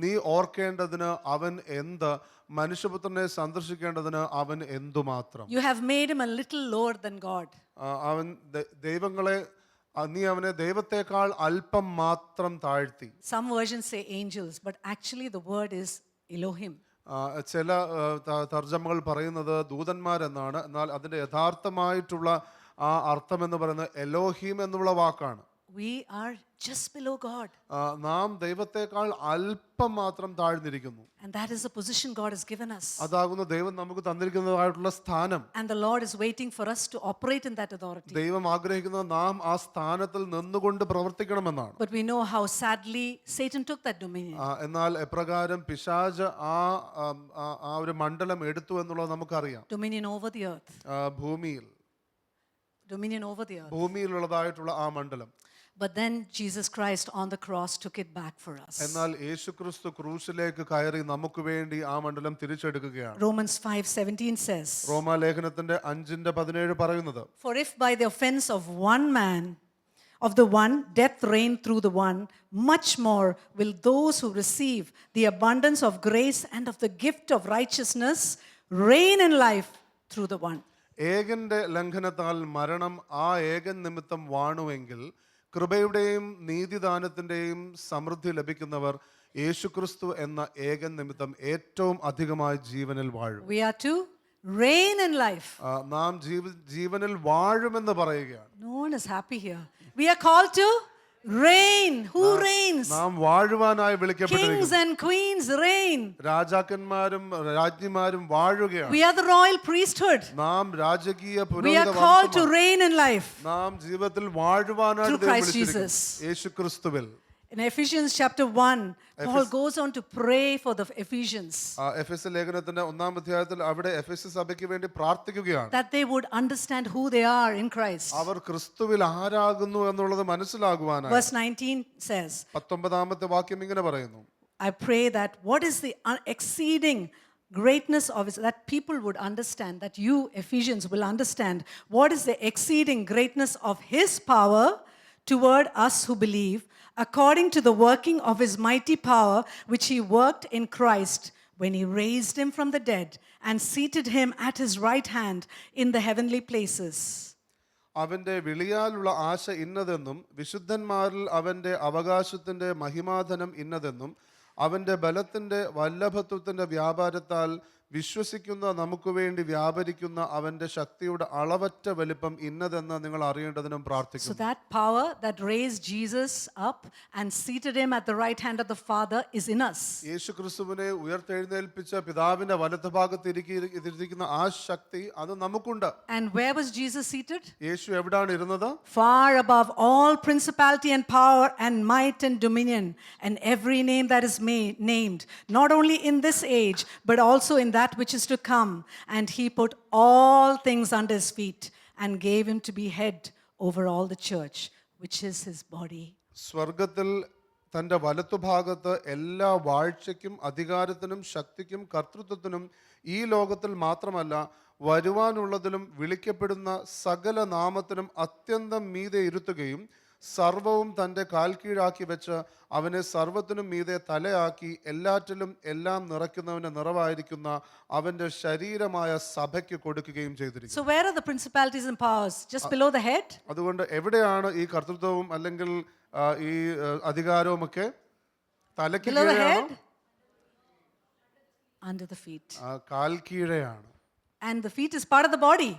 [SPEAKER 2] നീ ഓർക്കേണ്ടതിന് അവൻ എന്ത്, മനുഷ്യപുത്രനെ സന്ദർശിക്കേണ്ടതിന് അവൻ എന്തുമാത്രം.
[SPEAKER 1] You have made him a little lower than God.
[SPEAKER 2] അവൻ ദൈവങ്ങളെ, നീ അവനെ ദൈവത്തെക്കാൾ അല്പം മാത്രം താഴ്ത്തി.
[SPEAKER 1] Some versions say angels, but actually the word is Elohim.
[SPEAKER 2] ചില തർജ്ജമകൾ പറയുന്നത് ദൂതന്മാരെന്നാണ്, എന്നാൽ അതിന്റെ യഥാർത്ഥമായിട്ടുള്ള ആ അർത്ഥം എന്ന് പറയുന്നത് എലോഹീം എന്നുള്ള വാക്കാണ്.
[SPEAKER 1] we are just below God.
[SPEAKER 2] നാം ദൈവത്തെക്കാൾ അല്പം മാത്രം താഴ്ന്നിരിക്കുന്നു.
[SPEAKER 1] And that is the position God has given us.
[SPEAKER 2] അതാകുന്നു ദൈവം നമുക്ക് തന്നിരിക്കുന്നതായിട്ടുള്ള സ്ഥാനം.
[SPEAKER 1] And the Lord is waiting for us to operate in that authority.
[SPEAKER 2] ദൈവം ആഗ്രഹിക്കുന്നത് നാം ആ സ്ഥാനത്തിൽ നിന്നുകൊണ്ട് പ്രവർത്തിക്കണമെന്നാണ്.
[SPEAKER 1] But we know how sadly Satan took that dominion.
[SPEAKER 2] എന്നാൽ എപ്രകാരം പിശാച് ആ ഒരു മണ്ഡലം എടുത്തു എന്നുള്ളത് നമുക്കറിയാം.
[SPEAKER 1] Dominion over the earth.
[SPEAKER 2] ഭൂമിയിൽ
[SPEAKER 1] Dominion over the earth.
[SPEAKER 2] ഭൂമിയിലുള്ളതായിട്ടുള്ള ആ മണ്ഡലം.
[SPEAKER 1] But then Jesus Christ on the cross took it back for us.
[SPEAKER 2] എന്നാൽ യേശുക്രിസ്തു ക്രൂശിലേക്ക് കയറി നമുക്ക് വേണ്ടി ആ മണ്ഡലം തിരിച്ചെടുക്കുകയാണ്.
[SPEAKER 1] Romans 5:17 says,
[SPEAKER 2] റോമാലേഖനത്തിന്റെ 5:17 പറയുന്നത്,
[SPEAKER 1] For if by the offense of one man, of the one, death reigned through the one, much more will those who receive the abundance of grace and of the gift of righteousness reign in life through the one.
[SPEAKER 2] ഏകന്റെ ലംഘനത്താൽ മരണം ആ ഏകൻ നിമിത്തം വാണുവെങ്കിൽ കൃപയുടെയും നീതിദാനത്തിന്റെയും സമൃദ്ധി ലഭിക്കുന്നവർ യേശുക്രിസ്തു എന്ന ഏകൻ നിമിത്തം ഏറ്റവും അധികമായി ജീവനിൽ വാഴും.
[SPEAKER 1] We are to reign in life.
[SPEAKER 2] നാം ജീവനിൽ വാഴുമെന്ന് പറയുകയാണ്.
[SPEAKER 1] No one is happy here. We are called to reign. Who reigns?
[SPEAKER 2] നാം വാഴുവാനായി
[SPEAKER 1] Kings
[SPEAKER 2] വിളിക്കപ്പെട്ടിരിക്കുന്നു.
[SPEAKER 1] and queens reign.
[SPEAKER 2] രാജാക്കന്മാരും രാജ്ഞിമാരും വാഴുകയാണ്.
[SPEAKER 1] We are the royal priesthood.
[SPEAKER 2] നാം രാജകീയ
[SPEAKER 1] We are
[SPEAKER 2] പുരോഹിത
[SPEAKER 1] called to
[SPEAKER 2] വംശമാണ്.
[SPEAKER 1] reign in life.
[SPEAKER 2] നാം ജീവിതത്തിൽ വാഴുവാനായി
[SPEAKER 1] Through Christ Jesus.
[SPEAKER 2] യേശുക്രിസ്തുവിൽ.
[SPEAKER 1] In Ephesians chapter 1, Paul goes on to pray for the Ephesians
[SPEAKER 2] എഫെസ് ലേഖനത്തിന്റെ 1-ാം അധ്യായത്തിൽ അവിടെ എഫെസ് സഭയ്ക്ക് വേണ്ടി പ്രാർത്ഥിക്കുകയാണ്.
[SPEAKER 1] that they would understand who they are in Christ.
[SPEAKER 2] അവർ ക്രിസ്തുവിൽ ആരാകുന്നു എന്നുള്ളത് മനസ്സിലാകുവാനായി.
[SPEAKER 1] Verse 19 says,
[SPEAKER 2] 19-ാമത്തെ വാക്യം ഇങ്ങനെ പറയുന്നു,
[SPEAKER 1] I pray that what is the exceeding greatness of it, that people would understand, that you Ephesians will understand what is the exceeding greatness of his power toward us who believe, according to the working of his mighty power which he worked in Christ when he raised him from the dead and seated him at his right hand in the heavenly places.
[SPEAKER 2] അവന്റെ വിളിയാലുള്ള ആശ ഇന്നതെന്നും വിശുദ്ധന്മാരിൽ അവന്റെ അവകാശത്തിന്റെ മഹിമാധനം ഇന്നതെന്നും അവന്റെ ബലത്തിന്റെ വല്ലഭത്വത്തിന്റെ വ്യാപാരത്താൽ വിശ്വസിക്കുന്ന നമുക്ക് വേണ്ടി വ്യാപരിക്കുന്ന അവന്റെ ശക്തിയുടെ അളവറ്റ വലിപ്പം ഇന്നതെന്ന് നിങ്ങൾ അറിയേണ്ടതിനും
[SPEAKER 1] So
[SPEAKER 2] പ്രാർത്ഥിക്കുന്നു.
[SPEAKER 1] that power that raised Jesus up and seated him at the right hand of the Father is in us.
[SPEAKER 2] യേശുക്രിസ്തുവിനെ ഉയർത്തെഴുന്നേൽപ്പിച്ച പിതാവിന്റെ വലതുഭാഗത്ത് ഇരിക്കുന്ന ആ ശക്തി അത് നമുക്കുണ്ട്.
[SPEAKER 1] And where was Jesus seated?
[SPEAKER 2] യേശു എവിടാണ് ഇരുന്നത്?
[SPEAKER 1] Far above all principality and power and might and dominion and every name that is named, not only in this age but also in that which is to come. And he put all things under his feet and gave him to be head over all the church, which is his body.
[SPEAKER 2] സ്വർഗത്തിൽ തൻ്റെ വലത്തുഭാഗത്ത് എല്ലാ വാഴ്ചയ്ക്കും അധികാരത്തിനും ശക്തിക്കും കർത്തൃത്വത്തിനും ഈ ലോകത്തിൽ മാത്രമല്ല വരുവാനുള്ളതിലും വിളിക്കപ്പെടുന്ന സകല നാമത്തിനും അത്യന്തം മീതെ ഇരുത്തുകയും സർവവും തൻ്റെ കാൽ കീഴാക്കി വെച്ച് അവനെ സർവത്തിനും മീതെ തലയാക്കി എല്ലാറ്റിലും എല്ലാം നിറയ്ക്കുന്നവന് നിറവായിരിക്കുന്ന അവന്റെ ശരീരമായ സഭയ്ക്ക് കൊടുക്കുകയും ചെയ്തിരിക്കുന്നു.
[SPEAKER 1] So where are the principalities and powers? Just below the head?
[SPEAKER 2] അതുകൊണ്ട് എവിടെയാണ് ഈ കർത്തൃത്വവും അല്ലെങ്കിൽ ഈ അധികാരവും ഒക്കെ? തലയ്ക്ക്
[SPEAKER 1] Below the
[SPEAKER 2] കീഴെയാണോ?
[SPEAKER 1] head? Under the feet.
[SPEAKER 2] കാൽ കീഴെയാണ്.
[SPEAKER 1] And the feet is part of the body.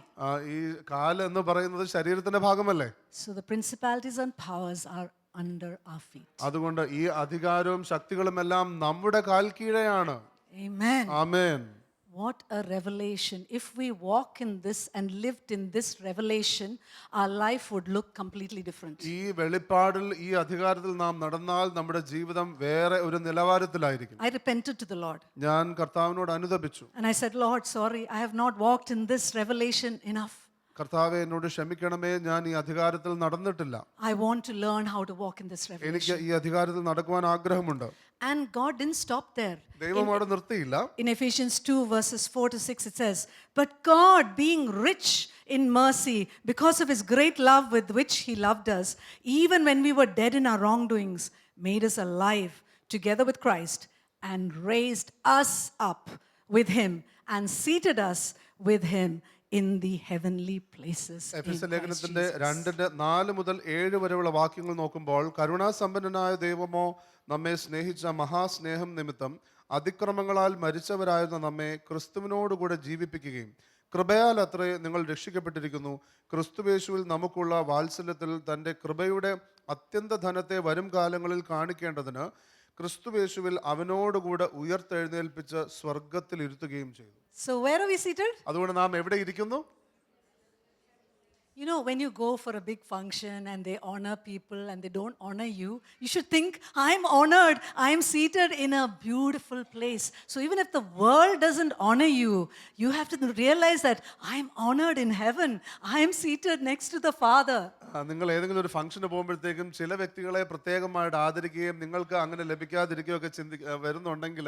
[SPEAKER 2] ഈ കാൽ എന്ന് പറയുന്നത് ശരീരത്തിന്റെ ഭാഗമല്ലേ?
[SPEAKER 1] So the principalities and powers are under our feet.
[SPEAKER 2] അതുകൊണ്ട് ഈ അധികാരവും ശക്തികളും എല്ലാം നമ്മുടെ കാൽ കീഴെയാണ്.
[SPEAKER 1] Amen.
[SPEAKER 2] Amen.
[SPEAKER 1] What a revelation. If we walk in this and lived in this revelation, our life would look completely different.
[SPEAKER 2] ഈ വെളിപ്പാടിൽ ഈ അധികാരത്തിൽ നാം നടന്നാൽ നമ്മുടെ ജീവിതം വേറെ ഒരു നിലവാരത്തിലായിരിക്കും.
[SPEAKER 1] I repented to the Lord.
[SPEAKER 2] ഞാൻ കർത്താവിനോട് അനുതപിച്ചു.
[SPEAKER 1] And I said, Lord, sorry, I have not walked in this revelation enough.
[SPEAKER 2] കർത്താവേ എന്നോട് ക്ഷമിക്കണമേ, ഞാൻ ഈ അധികാരത്തിൽ നടന്നിട്ടില്ല.
[SPEAKER 1] I want to learn how to walk in this
[SPEAKER 2] എനിക്ക്
[SPEAKER 1] revelation.
[SPEAKER 2] ഈ അധികാരത്തിൽ നടക്കുവാൻ ആഗ്രഹമുണ്ട്.
[SPEAKER 1] And God didn't stop there.
[SPEAKER 2] ദൈവം അവിടെ നിർത്തിയില്ല.
[SPEAKER 1] In Ephesians 2 verses 4 to 6 it says, But God, being rich in mercy, because of his great love with which he loved us, even when we were dead in our wrongdoings, made us alive together with Christ and raised us up with him and seated us with him in the heavenly places.
[SPEAKER 2] എഫെസ്യ ലേഖനത്തിന്റെ 2:4 മുതൽ 7 വരെയുള്ള വാക്യങ്ങൾ നോക്കുമ്പോൾ, കരുണാസമ്പന്നനായ ദൈവമോ നമ്മെ സ്നേഹിച്ച മഹാസ്നേഹം നിമിത്തം അതിക്രമങ്ങളാൽ മരിച്ചവരായിരുന്ന നമ്മെ ക്രിസ്തുവിനോടുകൂടെ ജീവിപ്പിക്കുകയും കൃപയാൽ അത്രേ നിങ്ങൾ രക്ഷിക്കപ്പെട്ടിരിക്കുന്നു. ക്രിസ്തുയേശുവിൽ നമുക്കുള്ള വാത്സല്യത്തിൽ തൻ്റെ കൃപയുടെ അത്യന്ത ധനത്തെ വരും കാലങ്ങളിൽ കാണിക്കേണ്ടതിന് ക്രിസ്തുയേശുവിൽ അവനോടുകൂടെ ഉയർത്തെഴുന്നേൽപ്പിച്ച് സ്വർഗത്തിൽ ഇരുത്തുകയും ചെയ്തു.
[SPEAKER 1] So where are we seated?
[SPEAKER 2] അതുകൊണ്ട് നാം എവിടെ ഇരിക്കുന്നു?
[SPEAKER 1] You know, when you go for a big function and they honor people and they don't honor you, you should think, I'm honored. I'm seated in a beautiful place. So even if the world doesn't honor you, you have to realize that I'm honored in heaven. I'm seated next to the Father.
[SPEAKER 2] നിങ്ങൾ ഏതെങ്കിലും ഒരു ഫംഗ്ഷന് പോകുമ്പോഴത്തേക്കും ചില വ്യക്തികളെ പ്രത്യേകമായിട്ട് ആദരിക്കുകയും നിങ്ങൾക്ക് അങ്ങനെ ലഭിക്കാതിരിക്കുകയൊക്കെ വരുന്നുണ്ടെങ്കിൽ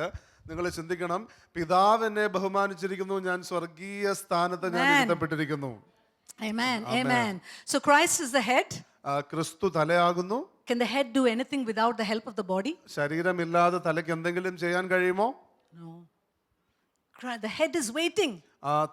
[SPEAKER 2] നിങ്ങൾ ചിന്തിക്കണം, പിതാവ് എന്നെ ബഹുമാനിച്ചിരിക്കുന്നു, ഞാൻ സ്വർഗീയ സ്ഥാനത്ത് ഞാൻ ഇരുത്തപ്പെട്ടിരിക്കുന്നു.
[SPEAKER 1] Amen. Amen. So Christ is the head.
[SPEAKER 2] ക്രിസ്തു തലയാകുന്നു.
[SPEAKER 1] Can the head do anything without the help of the body?
[SPEAKER 2] ശരീരമില്ലാതെ തലയ്ക്ക് എന്തെങ്കിലും ചെയ്യാൻ കഴിയുമോ?
[SPEAKER 1] No. The head is waiting.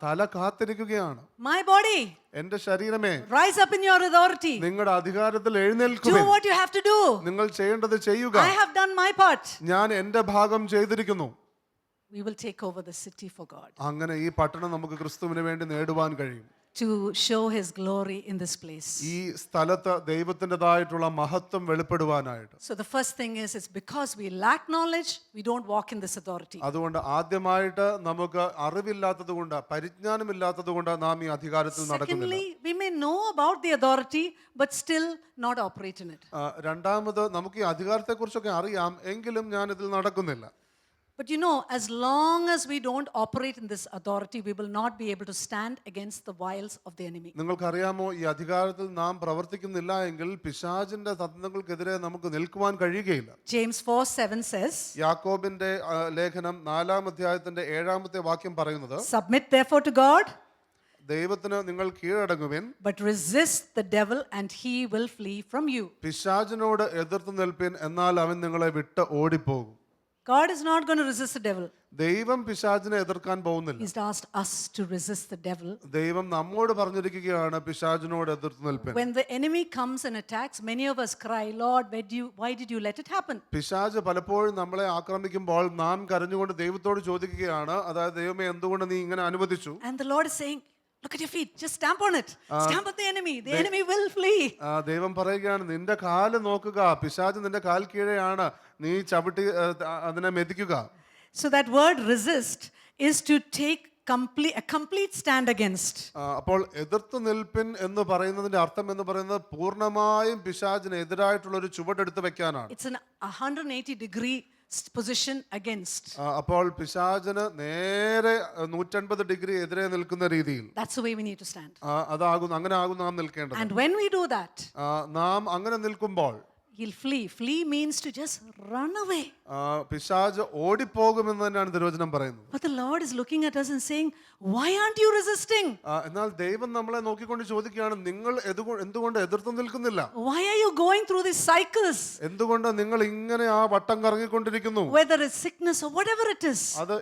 [SPEAKER 2] തല കാത്തിരിക്കുകയാണ്.
[SPEAKER 1] My body,
[SPEAKER 2] എന്റെ ശരീരമേ,
[SPEAKER 1] rise up in your authority.
[SPEAKER 2] നിങ്ങളുടെ അധികാരത്തിൽ
[SPEAKER 1] Do
[SPEAKER 2] എഴുന്നേൽക്കുവിൻ.
[SPEAKER 1] what you have to do.
[SPEAKER 2] നിങ്ങൾ ചെയ്യേണ്ടത് ചെയ്യുക.
[SPEAKER 1] I have done my part.
[SPEAKER 2] ഞാൻ എന്റെ ഭാഗം ചെയ്തിരിക്കുന്നു.
[SPEAKER 1] We will take over the city for God.
[SPEAKER 2] അങ്ങനെ ഈ പട്ടണം നമുക്ക് ക്രിസ്തുവിന് വേണ്ടി നേടുവാൻ കഴിയും.
[SPEAKER 1] To show his glory in this place.
[SPEAKER 2] ഈ സ്ഥലത്ത് ദൈവത്തിൻ്റെതായിട്ടുള്ള മഹത്വം വെളിപ്പെടുവാനായിട്ട്.
[SPEAKER 1] So the first thing is, it's because we lack knowledge, we don't walk in this authority.
[SPEAKER 2] അതുകൊണ്ട് ആദ്യമായിട്ട് നമുക്ക് അറിവില്ലാത്തത് കൊണ്ട്, പരിജ്ഞാനമില്ലാത്തത് കൊണ്ട് നാം ഈ അധികാരത്തിൽ നടക്കുന്നില്ല.
[SPEAKER 1] Secondly, we may know about the authority but still not operate in it.
[SPEAKER 2] രണ്ടാമത് നമുക്ക് ഈ അധികാരത്തെക്കുറിച്ചൊക്കെ അറിയാം, എങ്കിലും ഞാൻ ഇതിൽ നടക്കുന്നില്ല.
[SPEAKER 1] But you know, as long as we don't operate in this authority, we will not be able to stand against the wiles of the enemy.
[SPEAKER 2] നിങ്ങൾക്കറിയാമോ, ഈ അധികാരത്തിൽ നാം പ്രവർത്തിക്കുന്നില്ല എങ്കിൽ പിശാചിന്റെ തന്ത്രങ്ങൾക്കെതിരെ നമുക്ക് നിൽക്കുവാൻ കഴിയുകയില്ല.
[SPEAKER 1] James 4:7 says,
[SPEAKER 2] യാക്കോബിന്റെ ലേഖനം 4-ാം അധ്യായത്തിന്റെ 7-ാമത്തെ വാക്യം പറയുന്നത്,
[SPEAKER 1] submit therefore to God,
[SPEAKER 2] ദൈവത്തിന് നിങ്ങൾ കീഴടങ്ങുവിൻ,
[SPEAKER 1] but resist the devil and he will flee from you.
[SPEAKER 2] പിശാചിനോട് എതിർത്ത് നിൽപ്പിൻ, എന്നാൽ അവൻ നിങ്ങളെ വിട്ട് ഓടിപ്പോകും.
[SPEAKER 1] God is not going to resist the devil.
[SPEAKER 2] ദൈവം പിശാചിനെ എതിർക്കാൻ പോകുന്നില്ല.
[SPEAKER 1] He's asked us to resist the devil.
[SPEAKER 2] ദൈവം നമ്മോട് പറഞ്ഞിരിക്കുകയാണ് പിശാചിനോട് എതിർത്ത് നിൽപ്പിൻ.
[SPEAKER 1] When the enemy comes and attacks, many of us cry, Lord, why did you let it happen?
[SPEAKER 2] പിശാച് പലപ്പോഴും നമ്മളെ ആക്രമിക്കുമ്പോൾ നാം കരഞ്ഞുകൊണ്ട് ദൈവത്തോട് ചോദിക്കുകയാണ്, അതായത് ദൈവമേ എന്തുകൊണ്ട് നീ ഇങ്ങനെ അനുവദിച്ചു?
[SPEAKER 1] And the Lord is saying, look at your feet, just stamp on it. Stamp on the enemy will flee.
[SPEAKER 2] ദൈവം പറയുകയാണ്, നിന്റെ കാല് നോക്കുക, പിശാച് നിന്റെ കാൽ കീഴെയാണ്, നീ ചവിട്ടി അതിനെ മെതിക്കുക.
[SPEAKER 1] So that word resist is to take a complete stand against.
[SPEAKER 2] അപ്പോൾ എതിർത്ത് നിൽപ്പിൻ എന്ന് പറയുന്നതിന്റെ അർത്ഥം എന്ന് പറയുന്നത് പൂർണ്ണമായും പിശാചിന് എതിരായിട്ടുള്ള ഒരു ചുവടെടുത്ത് വെക്കാനാണ്.
[SPEAKER 1] It's an 180-degree position against.
[SPEAKER 2] അപ്പോൾ പിശാചിന് നേരെ 180 ഡിഗ്രി എതിരെ നിൽക്കുന്ന രീതിയിൽ.
[SPEAKER 1] That's the way we need to stand.
[SPEAKER 2] അങ്ങനെ ആകും നാം നിൽക്കേണ്ടത്.
[SPEAKER 1] And when we do that,
[SPEAKER 2] നാം അങ്ങനെ നിൽക്കുമ്പോൾ
[SPEAKER 1] he'll flee. Flee means to just run away.
[SPEAKER 2] പിശാച് ഓടിപ്പോകുമെന്ന് തന്നെയാണ് തിരുവചനം പറയുന്നത്.
[SPEAKER 1] But the Lord is looking at us and saying, why aren't you resisting?
[SPEAKER 2] എന്നാൽ ദൈവം നമ്മളെ നോക്കിക്കൊണ്ട് ചോദിക്കുകയാണ്, നിങ്ങൾ എന്തുകൊണ്ട് എതിർത്ത് നിൽക്കുന്നില്ല?
[SPEAKER 1] Why are you going through these cycles?
[SPEAKER 2] എന്തുകൊണ്ട് നിങ്ങൾ ഇങ്ങനെ ആ വട്ടം കറങ്ങിക്കൊണ്ടിരിക്കുന്നു?
[SPEAKER 1] Whether it's sickness or whatever it is.
[SPEAKER 2] അത്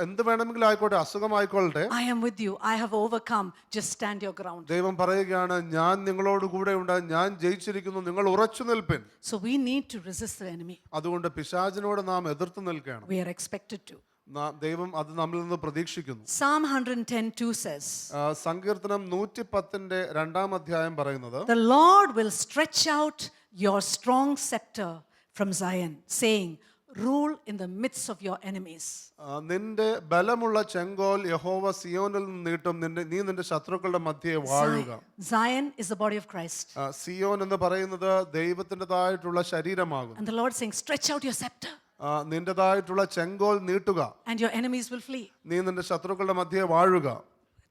[SPEAKER 2] എന്ത് വേണമെങ്കിലും ആയിക്കോട്ടെ, അസുഖമായിക്കൊള്ളട്ടെ,
[SPEAKER 1] I am with you. I have overcome. Just stand your ground.
[SPEAKER 2] ദൈവം പറയുകയാണ്, ഞാൻ നിങ്ങളോട് കൂടെ ഉണ്ട്, ഞാൻ ജയിച്ചിരിക്കുന്നു, നിങ്ങൾ ഉറച്ചു നിൽപ്പിൻ.
[SPEAKER 1] So we need to resist the enemy.
[SPEAKER 2] അതുകൊണ്ട് പിശാചിനോട് നാം എതിർത്ത് നിൽക്കണം.
[SPEAKER 1] We are expected to.
[SPEAKER 2] ദൈവം അത് നമ്മിൽ നിന്ന് പ്രതീക്ഷിക്കുന്നു.
[SPEAKER 1] Psalm 110:2 says,
[SPEAKER 2] സങ്കീർത്തനം 110-ന്റെ 2-ാം അധ്യായം പറയുന്നത്,
[SPEAKER 1] the Lord will stretch out your strong scepter from Zion, saying, rule in the midst of your enemies.
[SPEAKER 2] നിന്റെ ബലമുള്ള ചെങ്കോൽ യഹോവ സിയോനിൽ നിന്ന് നീട്ടും, നീ നിന്റെ ശത്രുക്കളുടെ മധ്യേ വാഴുക.
[SPEAKER 1] Zion is the body of Christ.
[SPEAKER 2] Zion എന്ന് പറയുന്നത് ദൈവത്തിൻ്റെതായിട്ടുള്ള ശരീരമാകും.
[SPEAKER 1] And the Lord is saying, stretch out your scepter.
[SPEAKER 2] നിന്റേതായിട്ടുള്ള ചെങ്കോൽ നീട്ടുക,
[SPEAKER 1] and your enemies will flee.
[SPEAKER 2] നീ നിന്റെ ശത്രുക്കളുടെ മധ്യേ വാഴുക.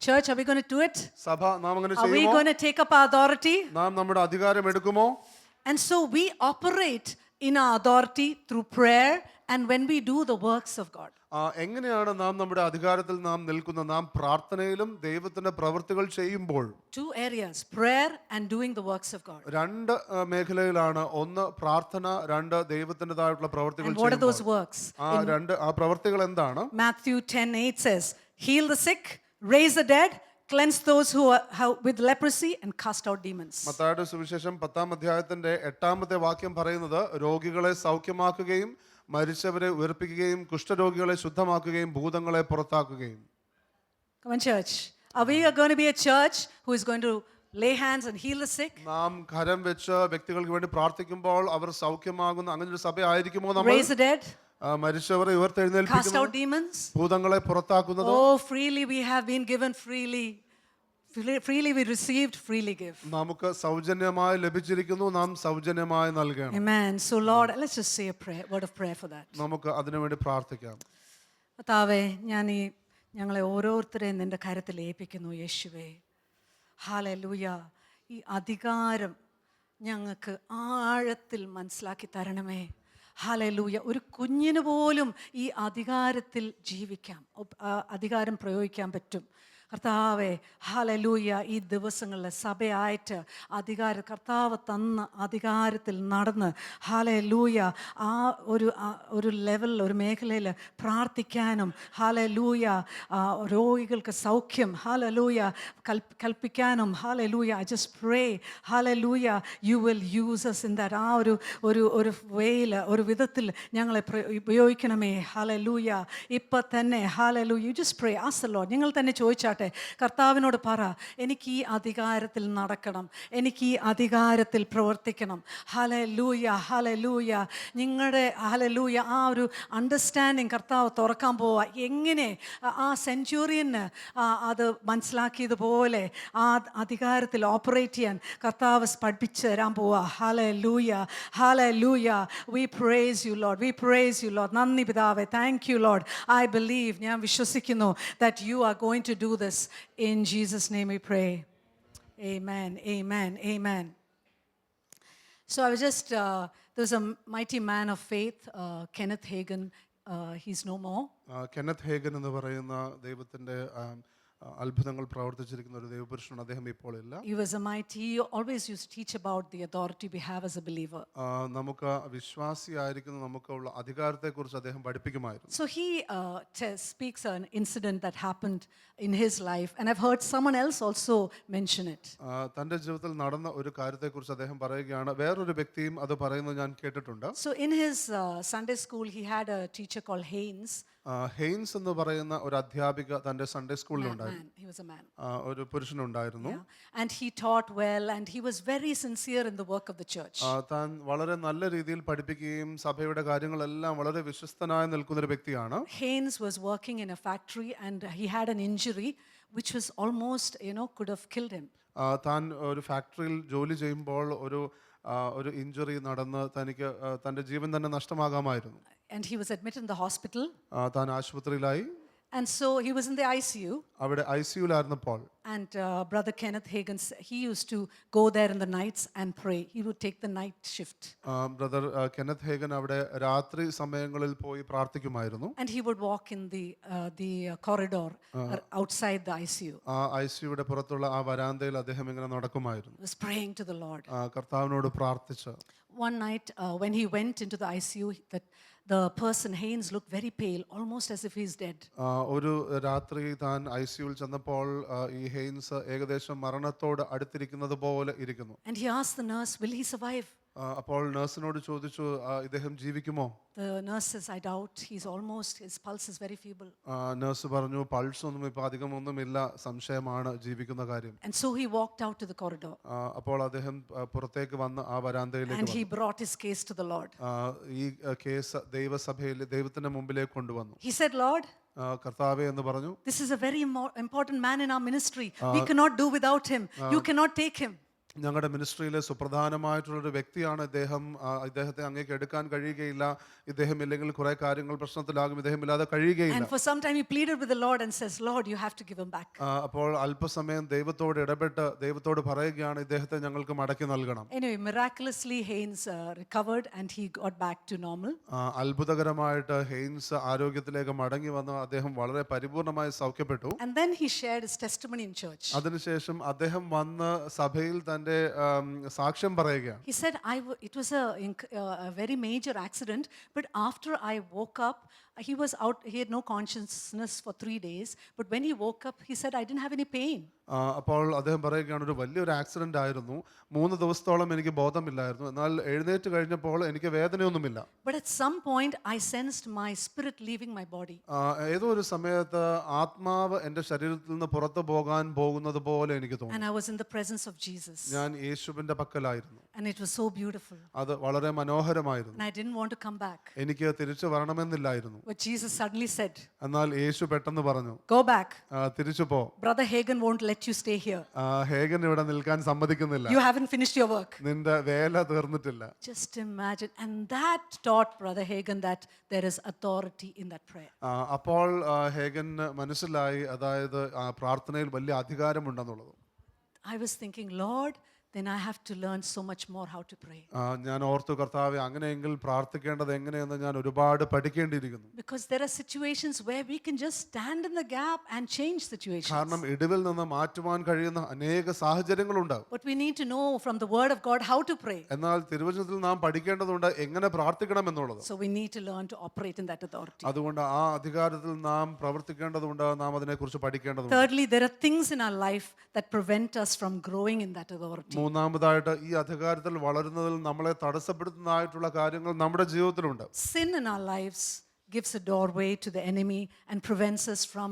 [SPEAKER 1] Church, are we going to do it?
[SPEAKER 2] സഭ നാം അങ്ങനെ
[SPEAKER 1] Are we
[SPEAKER 2] ചെയ്യുമോ?
[SPEAKER 1] going to take up our authority?
[SPEAKER 2] നാം നമ്മുടെ അധികാരം എടുക്കുമോ?
[SPEAKER 1] And so we operate in our authority through prayer and when we do the works of God.
[SPEAKER 2] എങ്ങനെയാണ് നാം നമ്മുടെ അധികാരത്തിൽ നാം നിൽക്കുന്നത്? നാം പ്രാർത്ഥനയിലും ദൈവത്തിന്റെ പ്രവൃത്തികൾ ചെയ്യുമ്പോൾ.
[SPEAKER 1] Two areas, prayer and doing the works of God.
[SPEAKER 2] രണ്ട് മേഖലയിലാണ്, ഒന്ന് പ്രാർത്ഥന, രണ്ട് ദൈവത്തിൻ്റെതായിട്ടുള്ള പ്രവൃത്തികൾ
[SPEAKER 1] And what are those
[SPEAKER 2] ചെയ്യുമ്പോൾ.
[SPEAKER 1] works?
[SPEAKER 2] ആ പ്രവൃത്തികൾ എന്താണ്?
[SPEAKER 1] Matthew 10:8 says, heal the sick, raise the dead, cleanse those who are with leprosy and cast out demons.
[SPEAKER 2] മത്തായിയുടെ സുവിശേഷം 10-ാം അധ്യായത്തിന്റെ 8-ാമത്തെ വാക്യം പറയുന്നത്, രോഗികളെ സൗഖ്യമാക്കുകയും മരിച്ചവരെ ഉയർപ്പിക്കുകയും കുഷ്ഠരോഗികളെ ശുദ്ധമാക്കുകയും ഭൂതങ്ങളെ പുറത്താക്കുകയും.
[SPEAKER 1] Come on, church. Are we going to be a church who is going to lay hands and heal the sick?
[SPEAKER 2] നാം കരം വെച്ച് വ്യക്തികൾക്ക് വേണ്ടി പ്രാർത്ഥിക്കുമ്പോൾ അവർ സൗഖ്യമാകുന്ന അങ്ങനെ ഒരു സഭയായിരിക്കുമോ നമ്മൾ?
[SPEAKER 1] Raise the dead?
[SPEAKER 2] മരിച്ചവരെ
[SPEAKER 1] Cast
[SPEAKER 2] ഉയർത്തെഴുന്നേൽപ്പിക്കുന്നത്,
[SPEAKER 1] out demons?
[SPEAKER 2] ഭൂതങ്ങളെ പുറത്താക്കുന്നത്?
[SPEAKER 1] Oh, freely we have been given, freely. Freely we received, freely give.
[SPEAKER 2] നമുക്ക് സൗജന്യമായി ലഭിച്ചിരിക്കുന്നു, നാം സൗജന്യമായി നൽകണം.
[SPEAKER 1] Amen. So Lord, let's just say a prayer, word of prayer for that.
[SPEAKER 2] നമുക്ക് അതിനുവേണ്ടി പ്രാർത്ഥിക്കാം.
[SPEAKER 1] കർത്താവേ, ഞങ്ങളെ ഓരോരുത്തരെയും നിന്റെ കരത്തിൽ ഏൽപ്പിക്കുന്നു യേശുവേ. ഹല്ലേലൂയ. ഈ അധികാരം ഞങ്ങൾക്ക് ആഴത്തിൽ മനസ്സിലാക്കി തരണമേ. ഹല്ലേലൂയ. ഒരു കുഞ്ഞിന് പോലും ഈ അധികാരത്തിൽ ജീവിക്കാം, അധികാരം പ്രയോഗിക്കാൻ പറ്റും. കർത്താവേ, ഹല്ലേലൂയ. ഈ ദിവസങ്ങളിൽ സഭയായിട്ട് കർത്താവ് തന്ന അധികാരത്തിൽ നടന്ന് ഹല്ലേലൂയ ആ ഒരു ലെവലിൽ, ഒരു മേഖലയിൽ പ്രാർത്ഥിക്കാനും ഹല്ലേലൂയ രോഗികൾക്ക് സൗഖ്യം ഹല്ലേലൂയ കൽപ്പിക്കാനും ഹല്ലേലൂയ. I just pray hallelujah you will use us in that. ആ ഒരു വേയിൽ, ഒരു വിധത്തിൽ ഞങ്ങളെ ഉപയോഗിക്കണമേ. ഹല്ലേലൂയ. ഇപ്പം തന്നെ hallelujah. You just pray, ask the Lord. നിങ്ങൾ തന്നെ ചോദിച്ചാട്ടെ, കർത്താവിനോട് പറ, എനിക്ക് ഈ അധികാരത്തിൽ നടക്കണം, എനിക്ക് ഈ അധികാരത്തിൽ പ്രവർത്തിക്കണം. Hallelujah, hallelujah. നിങ്ങളുടെ ഹല്ലേലൂയ ആ ഒരു അണ്ടർസ്റ്റാൻഡിങ് കർത്താവ് തുറക്കാൻ പോവുക. എങ്ങനെ ആ സെഞ്ചുറിയന് അത് മനസ്സിലാക്കിയതുപോലെ ആ അധികാരത്തിൽ ഓപ്പറേറ്റ് ചെയ്യാൻ കർത്താവ് പഠിപ്പിച്ച് തരാൻ പോവുക. Hallelujah, hallelujah. We praise you Lord, we praise you Lord. നന്ദി പിതാവേ. Thank you Lord. I believe, ഞാൻ വിശ്വസിക്കുന്നു that you are going to do this. In Jesus' name we pray. Amen, amen, amen. So I was just, there's a mighty man of faith, Kenneth Hagin. He's no more.
[SPEAKER 2] Kenneth Hagen എന്ന് പറയുന്ന ദൈവത്തിന്റെ അത്ഭുതങ്ങൾ പ്രവർത്തിച്ചിരിക്കുന്ന ഒരു ദൈവപുരുഷനാണ്. അദ്ദേഹം ഇപ്പോൾ ഇല്ല.
[SPEAKER 1] He was a mighty, he always used to teach about the authority we have as a believer.
[SPEAKER 2] നമുക്ക് വിശ്വാസിയായിരിക്കുന്ന നമുക്കുള്ള അധികാരത്തെക്കുറിച്ച് അദ്ദേഹം പഠിപ്പിക്കുമായിരുന്നു.
[SPEAKER 1] So he speaks an incident that happened in his life, and I've heard someone else also mention it.
[SPEAKER 2] തന്റെ ജീവിതത്തിൽ നടന്ന ഒരു കാര്യത്തെക്കുറിച്ച് അദ്ദേഹം പറയുകയാണ്. വേറൊരു വ്യക്തിയും അത് പറയുന്നത് ഞാൻ കേട്ടിട്ടുണ്ട്.
[SPEAKER 1] So in his Sunday school he had a teacher called Haynes.
[SPEAKER 2] Heinz എന്ന് പറയുന്ന ഒരു അധ്യാപിക തന്റെ Sunday സ്കൂളിലുണ്ടായിരുന്നു.
[SPEAKER 1] He was a man.
[SPEAKER 2] ഒരു പുരുഷനുണ്ടായിരുന്നു.
[SPEAKER 1] And he taught well, and he was very sincere in the work of the church.
[SPEAKER 2] താൻ വളരെ നല്ല രീതിയിൽ പഠിപ്പിക്കുകയും സഭയുടെ കാര്യങ്ങളെല്ലാം വളരെ വിശ്വസ്തനായി നിൽക്കുന്ന ഒരു വ്യക്തിയാണ്.
[SPEAKER 1] Haynes was working in a factory, and he had an injury which was almost, could have killed him.
[SPEAKER 2] താൻ ഒരു ഫാക്ടറിയിൽ ജോലി ചെയ്യുമ്പോൾ ഒരു ഇഞ്ചുറി നടന്ന് തനിക്ക് തന്റെ ജീവൻ തന്നെ നഷ്ടമാകാമായിരുന്നു.
[SPEAKER 1] And he was admitted in the hospital.
[SPEAKER 2] താൻ ആശുപത്രിയിലായി.
[SPEAKER 1] And so he was in the ICU.
[SPEAKER 2] അവിടെ ഐസിയുലായിരുന്നപ്പോൾ
[SPEAKER 1] And Brother Kenneth Hagin, he used to go there in the nights and pray. He would take the night shift.
[SPEAKER 2] Brother Kenneth Hagen അവിടെ രാത്രി സമയങ്ങളിൽ പോയി പ്രാർത്ഥിക്കുമായിരുന്നു.
[SPEAKER 1] And he would walk in the corridor outside the ICU.
[SPEAKER 2] ഐസിയുടെ പുറത്തുള്ള ആ വരാന്തയിൽ അദ്ദേഹം ഇങ്ങനെ നടക്കുമായിരുന്നു.
[SPEAKER 1] He was praying to the Lord.
[SPEAKER 2] കർത്താവിനോട് പ്രാർത്ഥിച്ച്.
[SPEAKER 1] One night when he went into the ICU, the person Haynes looked very pale, almost as if he's dead.
[SPEAKER 2] ഒരു രാത്രി താൻ ഐസിയുവിൽ ചെന്നപ്പോൾ ഈ ഹെയ്ൻസ് ഏകദേശം മരണത്തോട് അടുത്തിരിക്കുന്നത് പോലെ ഇരിക്കുന്നു.
[SPEAKER 1] And he asked the nurse, will he survive?
[SPEAKER 2] അപ്പോൾ നഴ്സിനോട് ചോദിച്ചു, ഇദ്ദേഹം ജീവിക്കുമോ?
[SPEAKER 1] The nurse says, I doubt. His pulse is very feeble.
[SPEAKER 2] Nurse പറഞ്ഞു, പൾസ് ഒന്നും ഇപ്പൊ അധികമൊന്നുമില്ല, സംശയമാണ് ജീവിക്കുന്ന കാര്യം.
[SPEAKER 1] And so he walked out to the corridor.
[SPEAKER 2] അപ്പോൾ അദ്ദേഹം പുറത്തേക്ക് വന്ന് ആ വരാന്തയിലേക്ക്
[SPEAKER 1] And he brought his case to the Lord.
[SPEAKER 2] ഈ കേസ് ദൈവസഭയിൽ ദൈവത്തിന്റെ മുമ്പിലേക്ക് കൊണ്ടുവന്നു.
[SPEAKER 1] He said, Lord,
[SPEAKER 2] കർത്താവേ എന്ന് പറഞ്ഞു,
[SPEAKER 1] this is a very important man in our ministry. We cannot do without him. You cannot take him.
[SPEAKER 2] ഞങ്ങളുടെ മിനിസ്ട്രിയിലെ സുപ്രധാനമായിട്ടുള്ളൊരു വ്യക്തിയാണ് ഇദ്ദേഹം. ഇദ്ദേഹത്തെ അങ്ങേക്ക് എടുക്കാൻ കഴിയുകയില്ല. ഇദ്ദേഹം ഇല്ലെങ്കിൽ കുറെ കാര്യങ്ങൾ പ്രശ്നത്തിലാകും. ഇദ്ദേഹം ഇല്ലാതെ കഴിയുകയില്ല.
[SPEAKER 1] And for some time he pleaded with the Lord and says, Lord, you have to give him back.
[SPEAKER 2] അപ്പോൾ അല്പസമയം ദൈവത്തോട് ഇടപെട്ട് ദൈവത്തോട് പറയുകയാണ്, ഇദ്ദേഹത്തെ ഞങ്ങൾക്ക് മടക്കി നൽകണം.
[SPEAKER 1] Anyway, miraculously Haynes recovered and he got back to normal.
[SPEAKER 2] അത്ഭുതകരമായിട്ട് ഹെയ്ൻസ് ആരോഗ്യത്തിലേക്ക് മടങ്ങി വന്നു. അദ്ദേഹം വളരെ പരിപൂർണമായി സൗഖ്യപ്പെട്ടു.
[SPEAKER 1] And then he shared his testimony in church.
[SPEAKER 2] അതിനുശേഷം അദ്ദേഹം വന്ന് സഭയിൽ തന്നെ തൻ്റെ സാക്ഷ്യം പറയുകയാണ്.
[SPEAKER 1] He said, it was a very major accident, but after I woke up, he was out, he had no consciousness for 3 days. But when he woke up, he said, I didn't have any pain.
[SPEAKER 2] അപ്പോൾ അദ്ദേഹം പറയുകയാണ്, ഒരു വലിയൊരു accident ആയിരുന്നു, 3 ദിവസത്തോളം എനിക്ക് ബോധമില്ലായിരുന്നു, എന്നാൽ എഴുന്നേറ്റ് കഴിഞ്ഞപ്പോൾ എനിക്ക് വേദനയൊന്നുമില്ല.
[SPEAKER 1] But at some point, I sensed my spirit leaving my body.
[SPEAKER 2] ഏതോ ഒരു സമയത്ത് ആത്മാവ് എൻ്റെ ശരീരത്തിൽ നിന്ന് പുറത്തു പോകാൻ പോകുന്നത് പോലെ എനിക്ക് തോന്നി.
[SPEAKER 1] And I was in the presence of Jesus.
[SPEAKER 2] ഞാൻ യേശുവിൻ്റെ പക്കലായിരുന്നു.
[SPEAKER 1] And it was so beautiful.
[SPEAKER 2] അത് വളരെ മനോഹരമായിരുന്നു.
[SPEAKER 1] And I didn't want to come back.
[SPEAKER 2] എനിക്ക് തിരിച്ചു വരണമെന്നില്ലായിരുന്നു.
[SPEAKER 1] But Jesus suddenly said,
[SPEAKER 2] എന്നാൽ യേശു പെട്ടെന്ന് പറഞ്ഞു,
[SPEAKER 1] go back.
[SPEAKER 2] തിരിച്ചു പോ.
[SPEAKER 1] Brother Hagen won't let you stay here.
[SPEAKER 2] Hagen ഇവിടെ നിൽക്കാൻ സമ്മതിക്കുന്നില്ല.
[SPEAKER 1] You haven't finished your work.
[SPEAKER 2] നിന്റെ വേല തീർന്നിട്ടില്ല.
[SPEAKER 1] Just imagine. And that taught Brother Hagen that there is authority in that prayer.
[SPEAKER 2] അപ്പോൾ ഹേഗൻ മനസ്സിലായി, അതായത് പ്രാർത്ഥനയിൽ വലിയ അധികാരമുണ്ടെന്നുള്ളത്.
[SPEAKER 1] I was thinking, Lord, then I have to learn so much more how to pray.
[SPEAKER 2] ഞാൻ ഓർത്തു, കർത്താവേ, അങ്ങനെയെങ്കിൽ പ്രാർത്ഥിക്കേണ്ടത് എങ്ങനെയെന്ന് ഞാൻ ഒരുപാട് പഠിക്കേണ്ടിയിരിക്കുന്നു.
[SPEAKER 1] Because there are situations where we can just stand in the gap and change situations.
[SPEAKER 2] കാരണം ഇടിവിൽ നിന്ന് മാറ്റുവാൻ കഴിയുന്ന അനേക സാഹചര്യങ്ങളുണ്ടാകും.
[SPEAKER 1] But we need to know from the word of God how to pray.
[SPEAKER 2] എന്നാൽ തിരുവചനത്തിൽ നാം പഠിക്കേണ്ടതുണ്ട് എങ്ങനെ പ്രാർത്ഥിക്കണം എന്നുള്ളത്.
[SPEAKER 1] So we need to learn to operate in that authority.
[SPEAKER 2] അതുകൊണ്ട് ആ അധികാരത്തിൽ നാം പ്രവർത്തിക്കേണ്ടതുണ്ട്, നാം അതിനെക്കുറിച്ച് പഠിക്കേണ്ടതുണ്ട്.
[SPEAKER 1] Thirdly, there are things in our life that prevent us from growing in that authority.
[SPEAKER 2] മൂന്നാമതായിട്ട്, ഈ അധികാരത്തിൽ വളരുന്നതിൽ നമ്മളെ തടസ്സപ്പെടുത്തുന്നതായിട്ടുള്ള കാര്യങ്ങൾ നമ്മുടെ ജീവിതത്തിലുണ്ട്.
[SPEAKER 1] Sin in our lives gives a doorway to the enemy and prevents us from,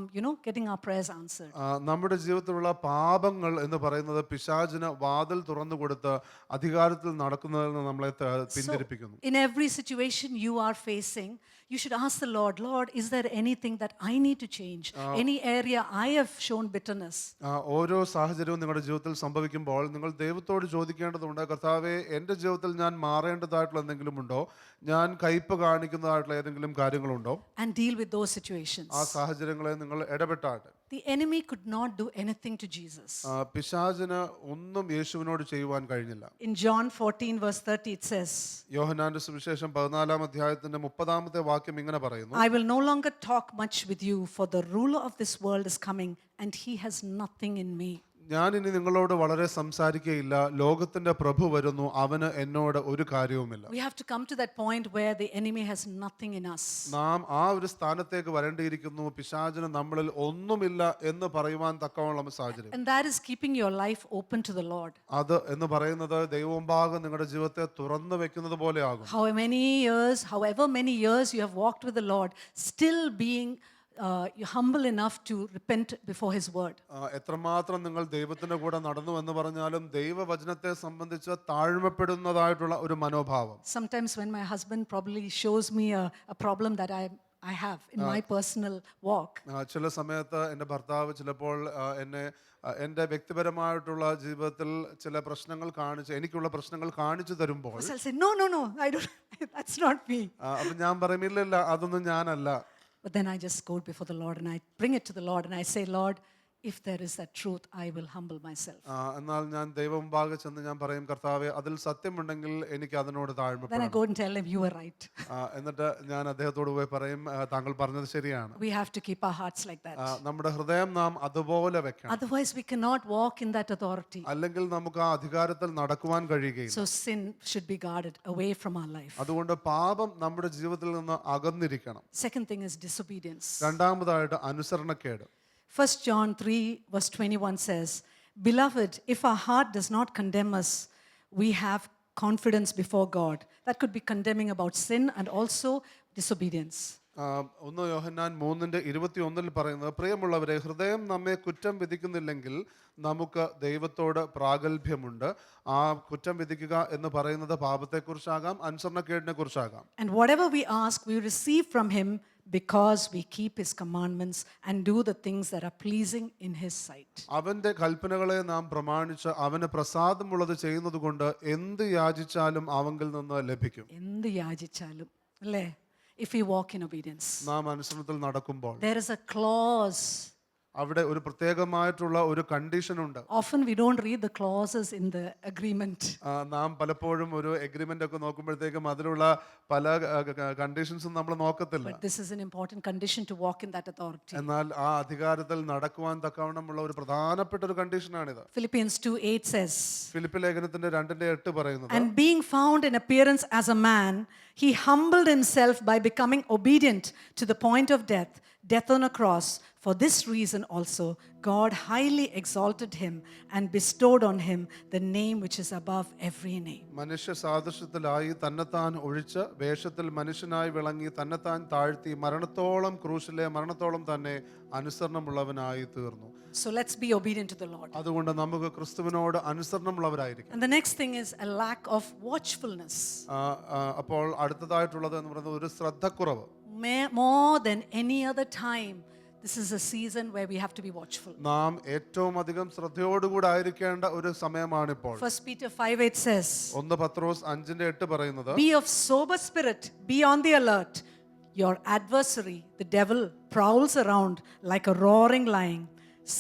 [SPEAKER 1] getting our prayers answered.
[SPEAKER 2] നമ്മുടെ ജീവിതത്തിലുള്ള പാപങ്ങൾ എന്ന് പറയുന്നത് പിശാചിന് വാതിൽ തുറന്നു കൊടുത്ത് അധികാരത്തിൽ നടക്കുന്നതിൽ നിന്ന് നമ്മളെ പിന്തിരിപ്പിക്കുന്നു.
[SPEAKER 1] In every situation you are facing, you should ask the Lord, Lord, is there anything that I need to change? Any area I have shown bitterness?
[SPEAKER 2] ഓരോ സാഹചര്യവും നിങ്ങളുടെ ജീവിതത്തിൽ സംഭവിക്കുമ്പോൾ നിങ്ങൾ ദൈവത്തോട് ചോദിക്കേണ്ടതുണ്ട്, കർത്താവേ, എൻ്റെ ജീവിതത്തിൽ ഞാൻ മാറേണ്ടതായിട്ടുള്ള എന്തെങ്കിലും ഉണ്ടോ, ഞാൻ കയ്പ് കാണിക്കുന്നതായിട്ടുള്ള ഏതെങ്കിലും കാര്യങ്ങളുണ്ടോ,
[SPEAKER 1] and deal with those situations.
[SPEAKER 2] ആ സാഹചര്യങ്ങളെ നിങ്ങൾ ഇടപെട്ടാട്ടെ.
[SPEAKER 1] The enemy could not do anything to Jesus.
[SPEAKER 2] പിശാചിന് ഒന്നും യേശുവിനോട് ചെയ്യുവാൻ കഴിഞ്ഞില്ല.
[SPEAKER 1] In John 14 verse 30 it says,
[SPEAKER 2] യോഹന്നാന്റെ സുവിശേഷം 14-ാം അധ്യായത്തിന്റെ 30-ാമത്തെ വാക്യം ഇങ്ങനെ പറയുന്നു,
[SPEAKER 1] I will no longer talk much with you, for the ruler of this world is coming and he has nothing in me.
[SPEAKER 2] ഞാൻ ഇനി നിങ്ങളോട് വളരെ സംസാരിക്കുകയില്ല, ലോകത്തിന്റെ പ്രഭു വരുന്നു, അവന് എന്നോട് ഒരു കാര്യവുമില്ല.
[SPEAKER 1] We have to come to that point where the enemy has nothing in us.
[SPEAKER 2] നാം ആ ഒരു സ്ഥാനത്തേക്ക് വരേണ്ടിയിരിക്കുന്നു, പിശാചിന് നമ്മളിൽ ഒന്നുമില്ല എന്ന് പറയുവാൻ തക്കവണ്ണം സാഹചര്യം.
[SPEAKER 1] And that is keeping your life open to the Lord.
[SPEAKER 2] അത് എന്ന് പറയുന്നത് ദൈവമുമ്പാകെ നിങ്ങളുടെ ജീവിതത്തെ തുറന്നു വെക്കുന്നത് പോലെ ആകും.
[SPEAKER 1] However many years you have walked with the Lord, still being you're humble enough to repent before his word.
[SPEAKER 2] എത്രമാത്രം നിങ്ങൾ ദൈവത്തിന്റെ കൂടെ നടന്നു എന്ന് പറഞ്ഞാലും ദൈവവചനത്തെ സംബന്ധിച്ച് താഴ്മപ്പെടുന്നതായിട്ടുള്ള ഒരു മനോഭാവം.
[SPEAKER 1] Sometimes when my husband probably shows me a problem that I have in my personal walk.
[SPEAKER 2] ചില സമയത്ത് എൻ്റെ ഭർത്താവ് ചിലപ്പോൾ എൻ്റെ വ്യക്തിപരമായിട്ടുള്ള ജീവിതത്തിൽ ചില പ്രശ്നങ്ങൾ കാണിച്ച്, എനിക്കുള്ള പ്രശ്നങ്ങൾ കാണിച്ചു തരുമ്പോൾ,
[SPEAKER 1] I'll say, no, I don't, that's not me.
[SPEAKER 2] അപ്പം ഞാൻ പറയും, ഇല്ല, അതൊന്നും ഞാനല്ല.
[SPEAKER 1] But then I just go before the Lord and I bring it to the Lord and I say, Lord, if there is that truth, I will humble myself.
[SPEAKER 2] എന്നാൽ ഞാൻ ദൈവമുമ്പാകെ ചെന്ന് ഞാൻ പറയും, കർത്താവേ, അതിൽ സത്യമുണ്ടെങ്കിൽ എനിക്ക് അതിനോട് താഴ്മപ്പെടണം.
[SPEAKER 1] Then I go and tell him, you were right.
[SPEAKER 2] എന്നിട്ട് ഞാൻ അദ്ദേഹത്തോട് പോയി പറയും, താങ്കൾ പറഞ്ഞത് ശരിയാണ്.
[SPEAKER 1] We have to keep our hearts like that.
[SPEAKER 2] നമ്മുടെ ഹൃദയം നാം അതുപോലെ വെക്കണം.
[SPEAKER 1] Otherwise we cannot walk in that authority.
[SPEAKER 2] അല്ലെങ്കിൽ നമുക്ക് ആ അധികാരത്തിൽ നടക്കുവാൻ കഴിയുകയില്ല.
[SPEAKER 1] So sin should be guarded away from our life.
[SPEAKER 2] അതുകൊണ്ട് പാപം നമ്മുടെ ജീവിതത്തിൽ നിന്ന് അകന്നിരിക്കണം.
[SPEAKER 1] Second thing is disobedience.
[SPEAKER 2] രണ്ടാമതായിട്ട് അനുസരണക്കേട്.
[SPEAKER 1] 1 John 3 verse 21 says, Beloved, if our heart does not condemn us, we have confidence before God. That could be condemning about sin and also disobedience.
[SPEAKER 2] 1 യോഹന്നാൻ 3:21 പറയുന്നത്, പ്രിയമുള്ളവരെ, ഹൃദയം നമ്മെ കുറ്റം വിധിക്കുന്നില്ലെങ്കിൽ നമുക്ക് ദൈവത്തോട് പ്രാഗൽഭ്യമുണ്ട്. ആ കുറ്റം വിധിക്കുക എന്ന് പറയുന്നത് പാപത്തെക്കുറിച്ചാകാം, അനുസരണക്കേടിനെ കുറിച്ചാകാം.
[SPEAKER 1] And whatever we ask, we receive from him because we keep his commandments and do the things that are pleasing in his sight.
[SPEAKER 2] അവന്റെ കൽപ്പനകളെ നാം പ്രമാണിച്ച് അവന് പ്രസാദമുള്ളത് ചെയ്യുന്നത് കൊണ്ട് എന്ത് യാചിച്ചാലും അവങ്കിൽ നിന്ന് ലഭിക്കും.
[SPEAKER 1] എന്ത് യാചിച്ചാലും, അല്ലേ? If we walk in obedience.
[SPEAKER 2] നാം അനുസരണത്തിൽ നടക്കുമ്പോൾ
[SPEAKER 1] there is a clause.
[SPEAKER 2] അവിടെ ഒരു പ്രത്യേകമായിട്ടുള്ള ഒരു കണ്ടീഷൻ ഉണ്ട്.
[SPEAKER 1] Often we don't read the clauses in the agreement.
[SPEAKER 2] നാം പലപ്പോഴും ഒരു എഗ്രിമെന്റ് ഒക്കെ നോക്കുമ്പോഴത്തേക്കും അതിലുള്ള പല കണ്ടീഷൻസും നമ്മൾ നോക്കത്തില്ല.
[SPEAKER 1] But this is an important condition to walk in that authority.
[SPEAKER 2] എന്നാൽ ആ അധികാരത്തിൽ നടക്കുവാൻ തക്കവണ്ണമുള്ള ഒരു പ്രധാനപ്പെട്ട ഒരു കണ്ടീഷനാണിത്.
[SPEAKER 1] Philippians 2:8 says,
[SPEAKER 2] ഫിലിപ്പ് ലേഖനത്തിന്റെ 2:8 പറയുന്നത്,
[SPEAKER 1] and being found in appearance as a man, he humbled himself by becoming obedient to the point of death, death on a cross. For this reason also, God highly exalted him and bestowed on him the name which is above every name.
[SPEAKER 2] മനുഷ്യ സാദൃശ്യത്തിലായി തന്നെത്താൻ ഒഴിച്ച് വേഷത്തിൽ മനുഷ്യനായി വിളങ്ങി തന്നെത്താൻ താഴ്ത്തി മരണത്തോളം ക്രൂശിലെ മരണത്തോളം തന്നെ അനുസരണമുള്ളവനായി തീർന്നു.
[SPEAKER 1] So let's be obedient to the Lord.
[SPEAKER 2] അതുകൊണ്ട് നമുക്ക് ക്രിസ്തുവിനോട് അനുസരണമുള്ളവരായിരിക്കും.
[SPEAKER 1] And the next thing is a lack of watchfulness.
[SPEAKER 2] അപ്പോൾ അടുത്തതായിട്ടുള്ളത് എന്ന് പറയുന്നത് ഒരു ശ്രദ്ധക്കുറവ്.
[SPEAKER 1] More than any other time, this is a season where we have to be watchful.
[SPEAKER 2] നാം ഏറ്റവും അധികം ശ്രദ്ധയോടുകൂടി ആയിരിക്കേണ്ട ഒരു സമയമാണിപ്പോൾ.
[SPEAKER 1] 1 Peter 5:8 says,
[SPEAKER 2] 1 പത്രോസ് 5:8 പറയുന്നത്,
[SPEAKER 1] be of sober spirit, be on the alert. Your adversary, the devil, prowls around like a roaring lion,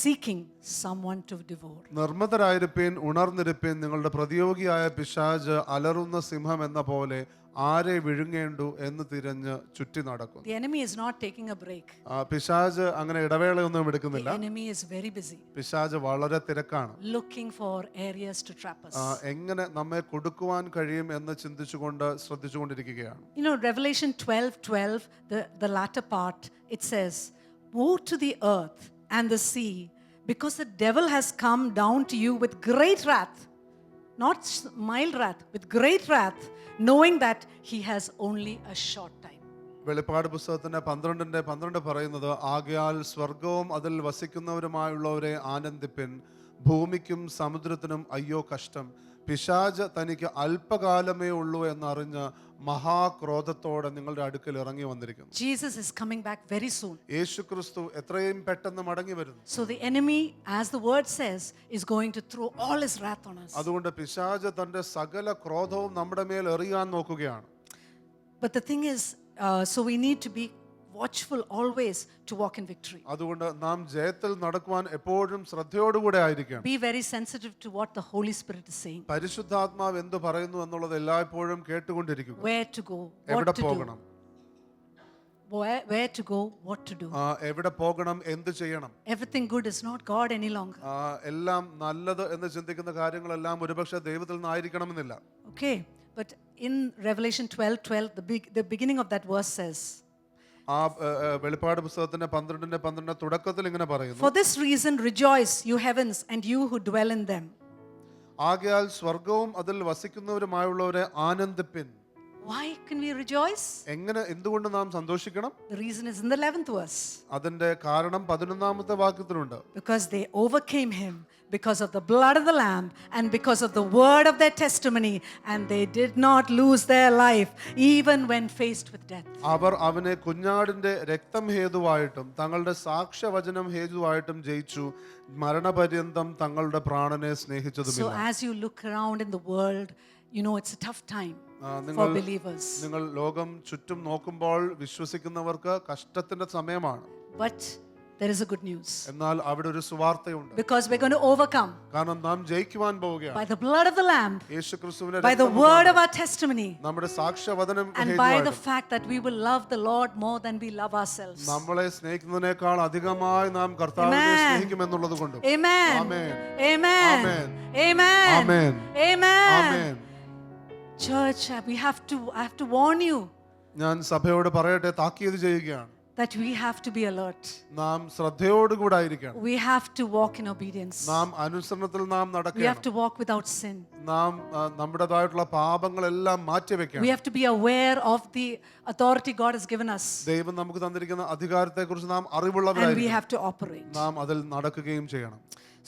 [SPEAKER 1] seeking someone to devour.
[SPEAKER 2] നിർമ്മതരായിരിപ്പീൻ, ഉണർന്നിരിപ്പീൻ, നിങ്ങളുടെ പ്രതിയോഗിയായ പിശാച് അലറുന്ന സിംഹം എന്ന പോലെ ആരെ വിഴുങ്ങേണ്ടു എന്ന് തിരഞ്ഞ് ചുറ്റി നടക്കുന്നു.
[SPEAKER 1] The enemy is not taking a break.
[SPEAKER 2] പിശാച് അങ്ങനെ ഇടവേളയൊന്നും എടുക്കുന്നില്ല.
[SPEAKER 1] The enemy is very busy.
[SPEAKER 2] പിശാച് വളരെ തിരക്കാണ്.
[SPEAKER 1] Looking for areas to trap us.
[SPEAKER 2] എങ്ങനെ നമ്മെ കൊടുക്കുവാൻ കഴിയും എന്ന് ചിന്തിച്ചുകൊണ്ട് ശ്രദ്ധിച്ചുകൊണ്ടിരിക്കുകയാണ്.
[SPEAKER 1] You know, Revelation 12:12, the latter part, it says, woe to the earth and the sea, because the devil has come down to you with great wrath, not mild wrath, with great wrath, knowing that he has only a short time.
[SPEAKER 2] വെളിപ്പാട് പുസ്തകത്തിന്റെ 12:12 പറയുന്നത്, ആകയാൽ സ്വർഗവും അതിൽ വസിക്കുന്നവരുമായുള്ളവരെ ആനന്ദിപ്പിൻ, ഭൂമിക്കും സമുദ്രത്തിനും അയ്യോ കഷ്ടം, പിശാച് തനിക്ക് അല്പകാലമേ ഉള്ളൂ എന്നറിഞ്ഞ് മഹാക്രോധത്തോടെ നിങ്ങളുടെ അടുക്കൽ ഇറങ്ങി വന്നിരിക്കുന്നു.
[SPEAKER 1] Jesus is coming back very soon.
[SPEAKER 2] യേശുക്രിസ്തു എത്രയും പെട്ടെന്ന് മടങ്ങി വരുന്നു.
[SPEAKER 1] So the enemy, as the word says, is going to throw all his wrath on us.
[SPEAKER 2] അതുകൊണ്ട് പിശാച് തന്റെ സകല ക്രോധവും നമ്മുടെ മേൽ എറിയാൻ നോക്കുകയാണ്.
[SPEAKER 1] But the thing is, so we need to be watchful always to walk in victory.
[SPEAKER 2] അതുകൊണ്ട് നാം ജയത്തിൽ നടക്കുവാൻ എപ്പോഴും ശ്രദ്ധയോടുകൂടെ ആയിരിക്കണം.
[SPEAKER 1] Be very sensitive to what the Holy Spirit is saying.
[SPEAKER 2] പരിശുദ്ധാത്മാവ് എന്ത് പറയുന്നു എന്നുള്ളത് എല്ലായ്പ്പോഴും കേട്ടുകൊണ്ടിരിക്കുക.
[SPEAKER 1] Where to go,
[SPEAKER 2] എവിടെ
[SPEAKER 1] what to do.
[SPEAKER 2] പോകണം,
[SPEAKER 1] Where to go, what to do.
[SPEAKER 2] എവിടെ പോകണം, എന്ത് ചെയ്യണം.
[SPEAKER 1] Everything good is not God any longer.
[SPEAKER 2] എല്ലാം നല്ലത് എന്ന് ചിന്തിക്കുന്ന കാര്യങ്ങളെല്ലാം ഒരുപക്ഷെ ദൈവത്തിൽ നിന്നായിരിക്കണമെന്നില്ല.
[SPEAKER 1] Okay, but in Revelation 12:12, the beginning of that verse says,
[SPEAKER 2] വെളിപ്പാട് പുസ്തകത്തിന്റെ 12:12 തുടക്കത്തിൽ ഇങ്ങനെ പറയുന്നു,
[SPEAKER 1] for this reason rejoice, you heavens, and you who dwell in them.
[SPEAKER 2] ആകയാൽ സ്വർഗവും അതിൽ വസിക്കുന്നവരുമായുള്ളവരെ ആനന്ദിപ്പിൻ.
[SPEAKER 1] Why can we rejoice?
[SPEAKER 2] എന്തുകൊണ്ട് നാം സന്തോഷിക്കണം?
[SPEAKER 1] The reason is in the 11th verse.
[SPEAKER 2] അതിന്റെ കാരണം 11ാമത്തെ വാക്യത്തിലുണ്ട്.
[SPEAKER 1] Because they overcame him because of the blood of the lamb and because of the word of their testimony, and they did not lose their life even when faced with death.
[SPEAKER 2] അവർ അവനെ കുഞ്ഞാടിന്റെ രക്തം ഹേതുവായിട്ടും തങ്ങളുടെ സാക്ഷ്യവചനം ഹേതുവായിട്ടും ജയിച്ചു, മരണപര്യന്തം തങ്ങളുടെ പ്രാണനെ സ്നേഹിച്ചതുമില്ല.
[SPEAKER 1] So as you look around in the world, you know it's a tough time for believers.
[SPEAKER 2] നിങ്ങൾ ലോകം ചുറ്റും നോക്കുമ്പോൾ വിശ്വസിക്കുന്നവർക്ക് കഷ്ടത്തിന്റെ സമയമാണ്.
[SPEAKER 1] But there is a good news.
[SPEAKER 2] എന്നാൽ അവിടെ ഒരു സുവാർത്തയുണ്ട്.
[SPEAKER 1] Because we're going to overcome
[SPEAKER 2] കാരണം നാം ജയിക്കുവാൻ പോവുകയാണ്.
[SPEAKER 1] by the blood of the lamb,
[SPEAKER 2] യേശുക്രിസ്തുവിന്റെ
[SPEAKER 1] by the word of our testimony,
[SPEAKER 2] നമ്മുടെ സാക്ഷ്യവചനം
[SPEAKER 1] and by the fact that we will love the Lord more than we love ourselves.
[SPEAKER 2] നമ്മളെ സ്നേഹിക്കുന്നതിനേക്കാൾ അധികമായി നാം കർത്താവിനെ സ്നേഹിക്കുമെന്നുള്ളത് കൊണ്ട്.
[SPEAKER 1] Amen.
[SPEAKER 2] Amen.
[SPEAKER 1] Amen.
[SPEAKER 2] Amen.
[SPEAKER 1] Amen.
[SPEAKER 2] Amen.
[SPEAKER 1] Amen.
[SPEAKER 2] Amen.
[SPEAKER 1] Church, I have to warn you
[SPEAKER 2] ഞാൻ സഭയോട് പറയട്ടെ, താക്കീത് ചെയ്യുകയാണ്.
[SPEAKER 1] that we have to be alert.
[SPEAKER 2] നാം ശ്രദ്ധയോടുകൂടെ ആയിരിക്കണം.
[SPEAKER 1] We have to walk in obedience.
[SPEAKER 2] നാം അനുസരണത്തിൽ നാം
[SPEAKER 1] We have
[SPEAKER 2] നടക്കണം.
[SPEAKER 1] to walk without sin.
[SPEAKER 2] നാം നമ്മുടേതായിട്ടുള്ള പാപങ്ങളെല്ലാം മാറ്റിവെക്കണം.
[SPEAKER 1] We have to be aware of the authority God has given us,
[SPEAKER 2] ദൈവം നമുക്ക് തന്നിരിക്കുന്ന അധികാരത്തെക്കുറിച്ച് നാം
[SPEAKER 1] and we
[SPEAKER 2] അറിവുള്ളവരായിരിക്കണം.
[SPEAKER 1] have to operate.
[SPEAKER 2] നാം അതിൽ നടക്കുകയും ചെയ്യണം.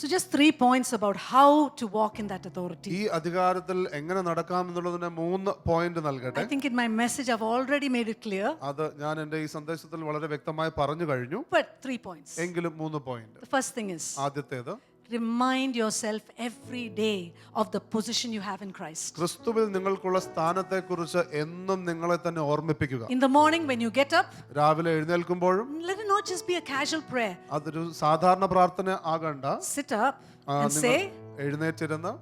[SPEAKER 1] So just 3 points about how to walk in that authority.
[SPEAKER 2] ഈ അധികാരത്തിൽ എങ്ങനെ നടക്കാം എന്നുള്ളതിന് 3 പോയിന്റ് നൽകട്ടെ.
[SPEAKER 1] I think in my message I've already made it clear,
[SPEAKER 2] അത് ഞാൻ എൻ്റെ ഈ സന്ദേശത്തിൽ വളരെ വ്യക്തമായി പറഞ്ഞു കഴിഞ്ഞു.
[SPEAKER 1] but 3 points.
[SPEAKER 2] എങ്കിലും 3 point.
[SPEAKER 1] The first thing is,
[SPEAKER 2] ആദ്യത്തേത്,
[SPEAKER 1] remind yourself every day of the position you have in Christ.
[SPEAKER 2] ക്രിസ്തുവിൽ നിങ്ങൾക്കുള്ള സ്ഥാനത്തെക്കുറിച്ച് എന്നും നിങ്ങളെ തന്നെ ഓർമ്മിപ്പിക്കുക.
[SPEAKER 1] In the morning when you get up,
[SPEAKER 2] രാവിലെ എഴുന്നേൽക്കുമ്പോഴും
[SPEAKER 1] let it not just be a casual prayer.
[SPEAKER 2] അതൊരു സാധാരണ പ്രാർത്ഥന ആകണ്ട.
[SPEAKER 1] Sit up and say,
[SPEAKER 2] എഴുന്നേറ്റിരുന്ന്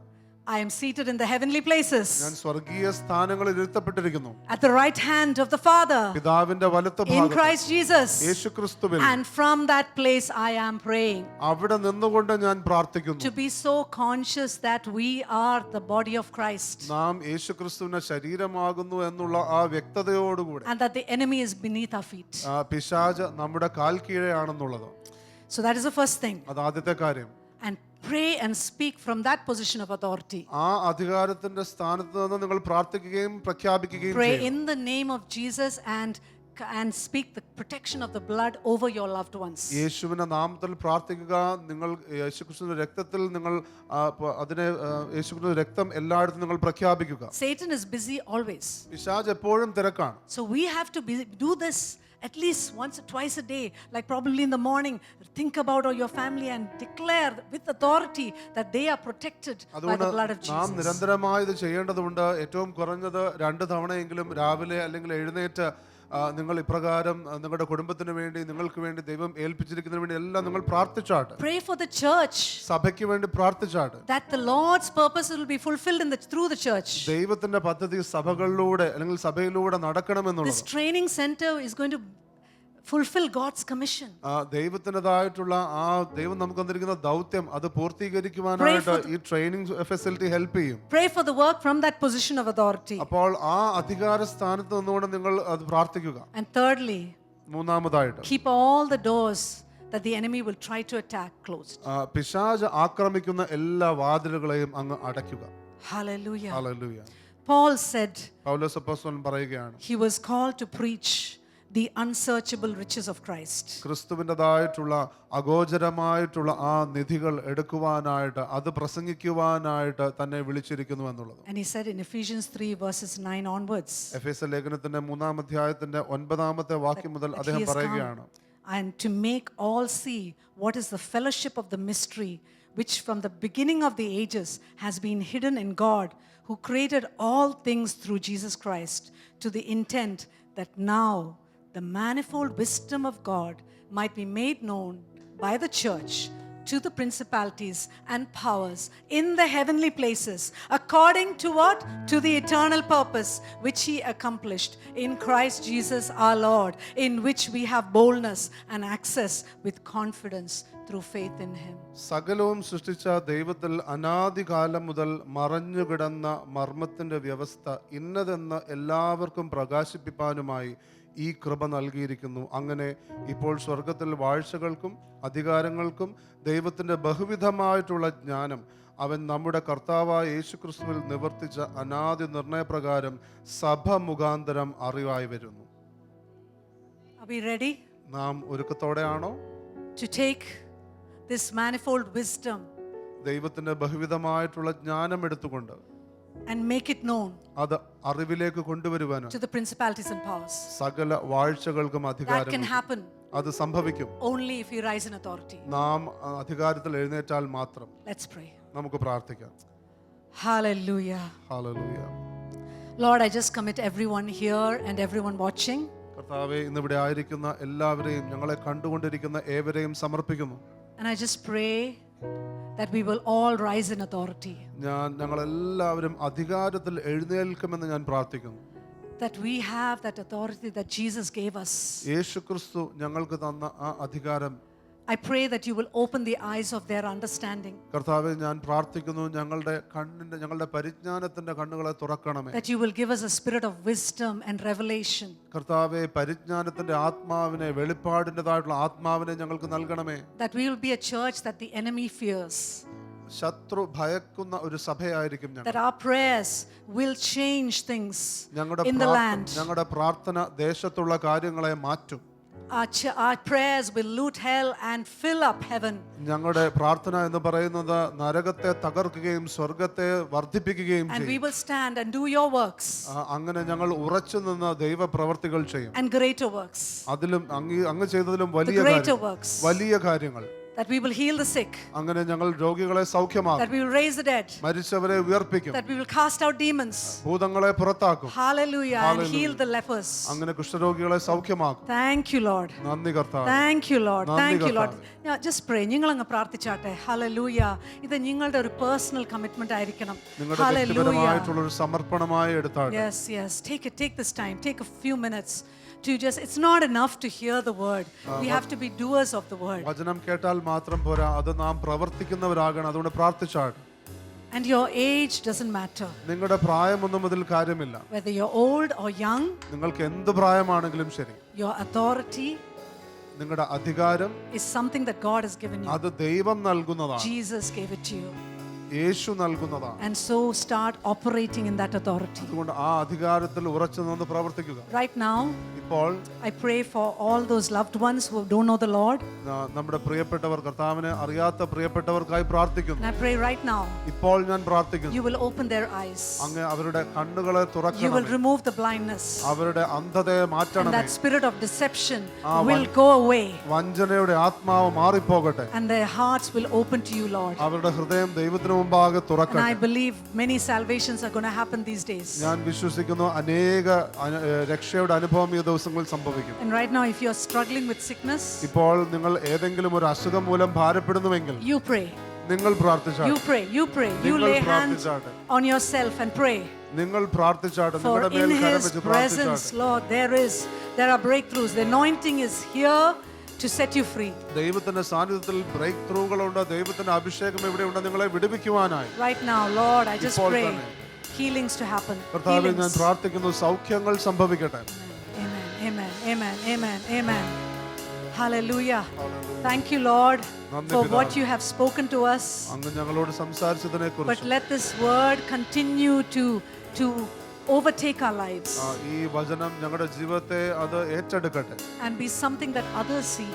[SPEAKER 1] I am seated in the heavenly places,
[SPEAKER 2] ഞാൻ സ്വർഗീയ സ്ഥാനങ്ങളിൽ ഇരുത്തപ്പെട്ടിരിക്കുന്നു,
[SPEAKER 1] at the right hand of the Father,
[SPEAKER 2] പിതാവിന്റെ വലത്ത്
[SPEAKER 1] in
[SPEAKER 2] ഭാഗത്ത്
[SPEAKER 1] Christ Jesus.
[SPEAKER 2] യേശുക്രിസ്തുവിൽ.
[SPEAKER 1] And from that place I am praying.
[SPEAKER 2] അവിടെ നിന്നുകൊണ്ട് ഞാൻ പ്രാർത്ഥിക്കുന്നു.
[SPEAKER 1] To be so conscious that we are the body of Christ,
[SPEAKER 2] നാം യേശുക്രിസ്തുവിന്റെ ശരീരമാകുന്നു എന്നുള്ള ആ വ്യക്തതയോടുകൂടി
[SPEAKER 1] and that the enemy is beneath our feet.
[SPEAKER 2] പിശാച് നമ്മുടെ കാൽ കീഴെയാണെന്നുള്ളത്.
[SPEAKER 1] So that is the first thing.
[SPEAKER 2] അത് ആദ്യത്തെ കാര്യം.
[SPEAKER 1] And pray and speak from that position of authority.
[SPEAKER 2] ആ അധികാരത്തിന്റെ സ്ഥാനത്ത് നിന്ന് നിങ്ങൾ പ്രാർത്ഥിക്കുകയും പ്രഖ്യാപിക്കുകയും
[SPEAKER 1] Pray
[SPEAKER 2] ചെയ്യണം.
[SPEAKER 1] in the name of Jesus and speak the protection of the blood over your loved ones.
[SPEAKER 2] യേശുവിന്റെ നാമത്തിൽ പ്രാർത്ഥിക്കുക. നിങ്ങൾ യേശുക്രിസ്തുവിന്റെ രക്തത്തിൽ നിങ്ങൾ അതിനെ യേശുക്രിസ്തുവിന്റെ രക്തം എല്ലായിടത്തും നിങ്ങൾ പ്രഖ്യാപിക്കുക.
[SPEAKER 1] Satan is busy always.
[SPEAKER 2] പിശാച് എപ്പോഴും തിരക്കാണ്.
[SPEAKER 1] So we have to do this at least once or twice a day, like probably in the morning. Think about your family and declare with authority that they are protected by the blood of
[SPEAKER 2] നാം
[SPEAKER 1] Jesus.
[SPEAKER 2] നിരന്തരമായി ഇത് ചെയ്യേണ്ടതുണ്ട്. ഏറ്റവും കുറഞ്ഞത് 2 തവണയെങ്കിലും രാവിലെ അല്ലെങ്കിൽ എഴുന്നേറ്റ് നിങ്ങൾ ഇപ്രകാരം നിങ്ങളുടെ കുടുംബത്തിന് വേണ്ടി, നിങ്ങൾക്ക് വേണ്ടി, ദൈവം ഏൽപ്പിച്ചിരിക്കുന്നതിന് വേണ്ടി എല്ലാം നിങ്ങൾ പ്രാർത്ഥിച്ചാട്ട്.
[SPEAKER 1] Pray for the church,
[SPEAKER 2] സഭയ്ക്ക് വേണ്ടി പ്രാർത്ഥിച്ചാട്ട്.
[SPEAKER 1] that the Lord's purpose will be fulfilled through the church.
[SPEAKER 2] ദൈവത്തിന്റെ പദ്ധതി സഭകളിലൂടെ അല്ലെങ്കിൽ സഭയിലൂടെ നടക്കണമെന്നുള്ളത്.
[SPEAKER 1] This training center is going to fulfill God's commission.
[SPEAKER 2] ദൈവത്തിൻ്റെതായിട്ടുള്ള ആ ദൈവം നമുക്ക് തന്നിരിക്കുന്ന ദൗത്യം അത് പൂർത്തീകരിക്കുവാനായിട്ട് ഈ ട്രെയിനിങ് ഫെസിലിറ്റി ഹെൽപ്പ് ചെയ്യും.
[SPEAKER 1] Pray for the work from that position of authority.
[SPEAKER 2] അപ്പോൾ ആ അധികാര സ്ഥാനത്ത് നിന്നുകൊണ്ട് നിങ്ങൾ അത് പ്രാർത്ഥിക്കുക.
[SPEAKER 1] And thirdly,
[SPEAKER 2] മൂന്നാമതായിട്ട്
[SPEAKER 1] keep all the doors that the enemy will try to attack closed.
[SPEAKER 2] പിശാച് ആക്രമിക്കുന്ന എല്ലാ വാതിലുകളെയും അങ്ങ് അടയ്ക്കുക.
[SPEAKER 1] Hallelujah.
[SPEAKER 2] ഹല്ലേലൂയ.
[SPEAKER 1] Paul said
[SPEAKER 2] പൗലോസ് അപ്പോസ്തലൻ പറയുകയാണ്,
[SPEAKER 1] he was called to preach the unsearchable riches of Christ.
[SPEAKER 2] ക്രിസ്തുവിൻ്റെതായിട്ടുള്ള അഗോചരമായിട്ടുള്ള ആ നിധികൾ എടുക്കുവാനായിട്ട്, അത് പ്രസംഗിക്കുവാനായിട്ട് തന്നെ വിളിച്ചിരിക്കുന്നു എന്നുള്ളത്.
[SPEAKER 1] And he said in Ephesians 3 verses 9 onwards,
[SPEAKER 2] എഫേസ്യ ലേഖനത്തിന്റെ 3-ാം അധ്യായത്തിന്റെ 9-ാമത്തെ വാക്യം മുതൽ അദ്ദേഹം പറയുകയാണ്,
[SPEAKER 1] and to make all see what is the fellowship of the mystery which from the beginning of the ages has been hidden in God, who created all things through Jesus Christ, to the intent that now the manifold wisdom of God might be made known by the church to the principalities and powers in the heavenly places, according to what? To the eternal purpose which he accomplished in Christ Jesus our Lord, in which we have boldness and access with confidence through faith in him.
[SPEAKER 2] സകലവും സൃഷ്ടിച്ച ദൈവത്തിൽ അനാദികാലം മുതൽ മറഞ്ഞുകിടന്ന മർമ്മത്തിന്റെ വ്യവസ്ഥ ഇന്നതെന്ന് എല്ലാവർക്കും പ്രകാശിപ്പിപ്പാനുമായി ഈ കൃപ നൽകിയിരിക്കുന്നു. അങ്ങനെ ഇപ്പോൾ സ്വർഗത്തിൽ വാഴ്ചകൾക്കും അധികാരങ്ങൾക്കും ദൈവത്തിൻ്റെ ബഹുവിധമായിട്ടുള്ള ജ്ഞാനം അവൻ നമ്മുടെ കർത്താവായ യേശുക്രിസ്തുവിൽ നിവർത്തിച്ച അനാദി നിർണയപ്രകാരം സഭ മുഖാന്തരം അറിവായി വരുന്നു.
[SPEAKER 1] Are we ready?
[SPEAKER 2] നാം ഒരുക്കത്തോടെയാണോ?
[SPEAKER 1] To take this manifold wisdom
[SPEAKER 2] ദൈവത്തിൻ്റെ ബഹുവിധമായിട്ടുള്ള ജ്ഞാനം എടുത്തുകൊണ്ട്
[SPEAKER 1] and make it known
[SPEAKER 2] അത് അറിവിലേക്ക് കൊണ്ടുവരുവാനും
[SPEAKER 1] to the principalities and powers.
[SPEAKER 2] സകല വാഴ്ചകൾക്കും
[SPEAKER 1] That can
[SPEAKER 2] അധികാരങ്ങൾക്കും
[SPEAKER 1] happen
[SPEAKER 2] അത് സംഭവിക്കും
[SPEAKER 1] only if we rise in authority.
[SPEAKER 2] നാം അധികാരത്തിൽ എഴുന്നേറ്റാൽ മാത്രം.
[SPEAKER 1] Let's pray.
[SPEAKER 2] നമുക്ക് പ്രാർത്ഥിക്കാം.
[SPEAKER 1] Hallelujah.
[SPEAKER 2] Hallelujah.
[SPEAKER 1] Lord, I just commit everyone here and everyone watching.
[SPEAKER 2] കർത്താവേ, ഇന്നിവിടെ ആയിരിക്കുന്ന എല്ലാവരെയും, ഞങ്ങളെ കണ്ടുകൊണ്ടിരിക്കുന്ന ഏവരെയും സമർപ്പിക്കുന്നു.
[SPEAKER 1] And I just pray that we will all rise in authority.
[SPEAKER 2] ഞങ്ങളെല്ലാവരും അധികാരത്തിൽ എഴുന്നേൽക്കുമെന്ന് ഞാൻ പ്രാർത്ഥിക്കുന്നു.
[SPEAKER 1] That we have that authority that Jesus gave us.
[SPEAKER 2] യേശുക്രിസ്തു ഞങ്ങൾക്ക് തന്ന ആ അധികാരം,
[SPEAKER 1] I pray that you will open the eyes of their understanding.
[SPEAKER 2] കർത്താവേ, ഞാൻ പ്രാർത്ഥിക്കുന്നു, ഞങ്ങളുടെ പരിജ്ഞാനത്തിന്റെ കണ്ണുകളെ തുറക്കണമേ.
[SPEAKER 1] That you will give us a spirit of wisdom and revelation.
[SPEAKER 2] കർത്താവേ, പരിജ്ഞാനത്തിന്റെ ആത്മാവിനെ, വെളിപ്പാടിൻ്റെതായിട്ടുള്ള ആത്മാവിനെ ഞങ്ങൾക്ക് നൽകണമേ.
[SPEAKER 1] That we will be a church that the enemy fears.
[SPEAKER 2] ശത്രു ഭയക്കുന്ന ഒരു സഭയായിരിക്കും ഞങ്ങൾ.
[SPEAKER 1] That our prayers will change things in the land.
[SPEAKER 2] ഞങ്ങളുടെ പ്രാർത്ഥന ദേശത്തുള്ള കാര്യങ്ങളെ മാറ്റും.
[SPEAKER 1] Our prayers will loot hell and fill up heaven.
[SPEAKER 2] ഞങ്ങളുടെ പ്രാർത്ഥന എന്ന് പറയുന്നത് നരകത്തെ തകർക്കുകയും സ്വർഗത്തെ വർദ്ധിപ്പിക്കുകയും ചെയ്യും.
[SPEAKER 1] And we will stand and do your works.
[SPEAKER 2] അങ്ങനെ ഞങ്ങൾ ഉറച്ചു നിന്ന് ദൈവ പ്രവർത്തികൾ ചെയ്യും.
[SPEAKER 1] And greater works.
[SPEAKER 2] അതിലും അങ്ങ് ചെയ്തതിലും വലിയ കാര്യങ്ങൾ.
[SPEAKER 1] that we will heal the sick,
[SPEAKER 2] അങ്ങനെ ഞങ്ങൾ രോഗികളെ സൗഖ്യമാക്കും,
[SPEAKER 1] that we will raise the dead,
[SPEAKER 2] മരിച്ചവരെ ഉയർപ്പിക്കും,
[SPEAKER 1] that we will cast out demons.
[SPEAKER 2] ഭൂതങ്ങളെ പുറത്താക്കും,
[SPEAKER 1] Hallelujah. And heal the lepers.
[SPEAKER 2] അങ്ങനെ കുഷ്ഠരോഗികളെ സൗഖ്യമാക്കും.
[SPEAKER 1] Thank you, Lord.
[SPEAKER 2] നന്ദി കർത്താവേ.
[SPEAKER 1] Thank you, Lord.
[SPEAKER 2] നന്ദി
[SPEAKER 1] Thank you, Lord.
[SPEAKER 2] കർത്താവേ.
[SPEAKER 1] Just pray. നിങ്ങൾ അങ്ങ് പ്രാർത്ഥിച്ചാട്ടെ. Hallelujah. ഇത് നിങ്ങളുടെ ഒരു പേഴ്സണൽ കമ്മിറ്റ്മെന്റ് ആയിരിക്കണം.
[SPEAKER 2] നിങ്ങളുടെ വ്യക്തിപരമായിട്ടുള്ള ഒരു സമർപ്പണമായി എടുത്താട്ടെ.
[SPEAKER 1] Yes, yes. Take this time. Take a few minutes to just, it's not enough to hear the word. We have to be doers of the word.
[SPEAKER 2] വചനം കേട്ടാൽ മാത്രം പോരാ, അത് നാം പ്രവർത്തിക്കുന്നവരാകണം. അതുകൊണ്ട് പ്രാർത്ഥിച്ചാട്ടെ.
[SPEAKER 1] And your age doesn't matter.
[SPEAKER 2] നിങ്ങളുടെ പ്രായമൊന്നും അതിൽ കാര്യമില്ല.
[SPEAKER 1] Whether you're old or young,
[SPEAKER 2] നിങ്ങൾക്ക് എന്ത് പ്രായമാണെങ്കിലും ശരി,
[SPEAKER 1] your authority
[SPEAKER 2] നിങ്ങളുടെ അധികാരം
[SPEAKER 1] is something that God has given you.
[SPEAKER 2] അത് ദൈവം നൽകുന്നതാണ്.
[SPEAKER 1] Jesus gave it to you.
[SPEAKER 2] യേശു നൽകുന്നതാണ്.
[SPEAKER 1] And so start operating in that authority.
[SPEAKER 2] അതുകൊണ്ട് ആ അധികാരത്തിൽ ഉറച്ചു നിന്ന് പ്രവർത്തിക്കുക.
[SPEAKER 1] Right now,
[SPEAKER 2] ഇപ്പോൾ
[SPEAKER 1] I pray for all those loved ones who don't know the Lord.
[SPEAKER 2] നമ്മുടെ പ്രിയപ്പെട്ടവർ, കർത്താവിനെ അറിയാത്ത പ്രിയപ്പെട്ടവർക്കായി പ്രാർത്ഥിക്കുന്നു.
[SPEAKER 1] And I pray right now,
[SPEAKER 2] ഇപ്പോൾ ഞാൻ പ്രാർത്ഥിക്കുന്നു,
[SPEAKER 1] you will open their eyes.
[SPEAKER 2] അങ്ങ് അവരുടെ കണ്ണുകളെ
[SPEAKER 1] You
[SPEAKER 2] തുറക്കണം,
[SPEAKER 1] will remove the blindness.
[SPEAKER 2] അവരുടെ അന്ധതയെ
[SPEAKER 1] And
[SPEAKER 2] മാറ്റണം,
[SPEAKER 1] that spirit of deception will go away.
[SPEAKER 2] വഞ്ചനയുടെ ആത്മാവ് മാറിപ്പോകട്ടെ,
[SPEAKER 1] And their hearts will open to you, Lord.
[SPEAKER 2] അവരുടെ ഹൃദയം ദൈവത്തിന് മുമ്പാകെ
[SPEAKER 1] And
[SPEAKER 2] തുറക്കട്ടെ.
[SPEAKER 1] I believe many salvations are going to happen these days.
[SPEAKER 2] ഞാൻ വിശ്വസിക്കുന്നു അനേക രക്ഷയുടെ അനുഭവം ഈ ദിവസങ്ങളിൽ സംഭവിക്കും.
[SPEAKER 1] And right now, if you are struggling with sickness,
[SPEAKER 2] ഇപ്പോൾ നിങ്ങൾ ഏതെങ്കിലും ഒരു അസുഖം മൂലം ഭാരപ്പെടുന്നുവെങ്കിൽ
[SPEAKER 1] you pray.
[SPEAKER 2] നിങ്ങൾ പ്രാർത്ഥിച്ചാട്ടെ.
[SPEAKER 1] You pray. You pray. You
[SPEAKER 2] നിങ്ങൾ
[SPEAKER 1] lay hands
[SPEAKER 2] പ്രാർത്ഥിച്ചാട്ടെ.
[SPEAKER 1] on yourself and pray.
[SPEAKER 2] നിങ്ങൾ പ്രാർത്ഥിച്ചാട്ടെ.
[SPEAKER 1] For
[SPEAKER 2] നിങ്ങളുടെ
[SPEAKER 1] in
[SPEAKER 2] മേൽ കരം
[SPEAKER 1] His
[SPEAKER 2] വെച്ച്
[SPEAKER 1] presence,
[SPEAKER 2] പ്രാർത്ഥിച്ചാട്ടെ.
[SPEAKER 1] Lord, there are breakthroughs. The anointing is here to set you free.
[SPEAKER 2] ദൈവത്തിന്റെ സാന്നിധ്യത്തിൽ ബ്രേക്ക് ത്രൂകളുണ്ട്. ദൈവത്തിന്റെ അഭിഷേകം ഇവിടെയുണ്ട് നിങ്ങളെ വിടുവിക്കുവാനായി.
[SPEAKER 1] Right now, Lord, I just
[SPEAKER 2] ഇപ്പോൾ
[SPEAKER 1] pray
[SPEAKER 2] തന്നെ.
[SPEAKER 1] healings to happen.
[SPEAKER 2] കർത്താവേ, ഞാൻ
[SPEAKER 1] Healings.
[SPEAKER 2] പ്രാർത്ഥിക്കുന്നു, സൗഖ്യങ്ങൾ സംഭവിക്കട്ടെ.
[SPEAKER 1] Amen. Amen. Amen. Amen. Amen. Hallelujah. Thank you, Lord,
[SPEAKER 2] നന്ദി
[SPEAKER 1] for
[SPEAKER 2] പിതാവേ.
[SPEAKER 1] what you have spoken to us.
[SPEAKER 2] അങ്ങ് ഞങ്ങളോട് സംസാരിച്ചതിനെ
[SPEAKER 1] But
[SPEAKER 2] കുറിച്ച്
[SPEAKER 1] let this word continue to overtake our lives
[SPEAKER 2] ഈ വചനം ഞങ്ങളുടെ ജീവിതത്തെ അത് ഏറ്റെടുക്കട്ടെ.
[SPEAKER 1] and be something that others see.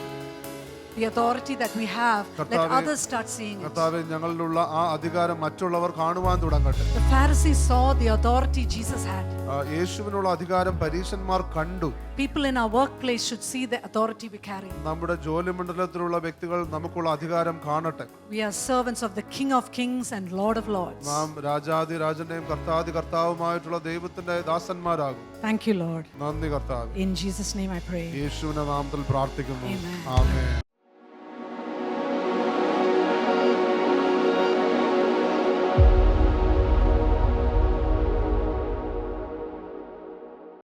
[SPEAKER 1] The authority that we have, let
[SPEAKER 2] കർത്താവേ,
[SPEAKER 1] others start seeing it.
[SPEAKER 2] കർത്താവേ, ഞങ്ങളിലുള്ള ആ അധികാരം മറ്റുള്ളവർ കാണുവാൻ തുടങ്ങട്ടെ.
[SPEAKER 1] The Pharisees saw the authority Jesus had.
[SPEAKER 2] യേശുവിനുള്ള അധികാരം പരീശന്മാർ കണ്ടു.
[SPEAKER 1] People in our workplace should see the authority we carry.
[SPEAKER 2] നമ്മുടെ ജോലി മണ്ഡലത്തിലുള്ള വ്യക്തികൾ നമുക്കുള്ള അധികാരം കാണട്ടെ.
[SPEAKER 1] We are servants of the King of Kings and Lord of Lords.
[SPEAKER 2] നാം രാജാതി രാജന്റെയും കർത്താതി കർത്താവുമായിട്ടുള്ള ദൈവത്തിന്റെ ദാസന്മാരാകും.
[SPEAKER 1] Thank you, Lord.
[SPEAKER 2] നന്ദി കർത്താവേ.
[SPEAKER 1] In Jesus' name I pray.
[SPEAKER 2] യേശുവിന്റെ നാമത്തിൽ പ്രാർത്ഥിക്കുന്നു.
[SPEAKER 1] Amen.
[SPEAKER 2] ആമേൻ.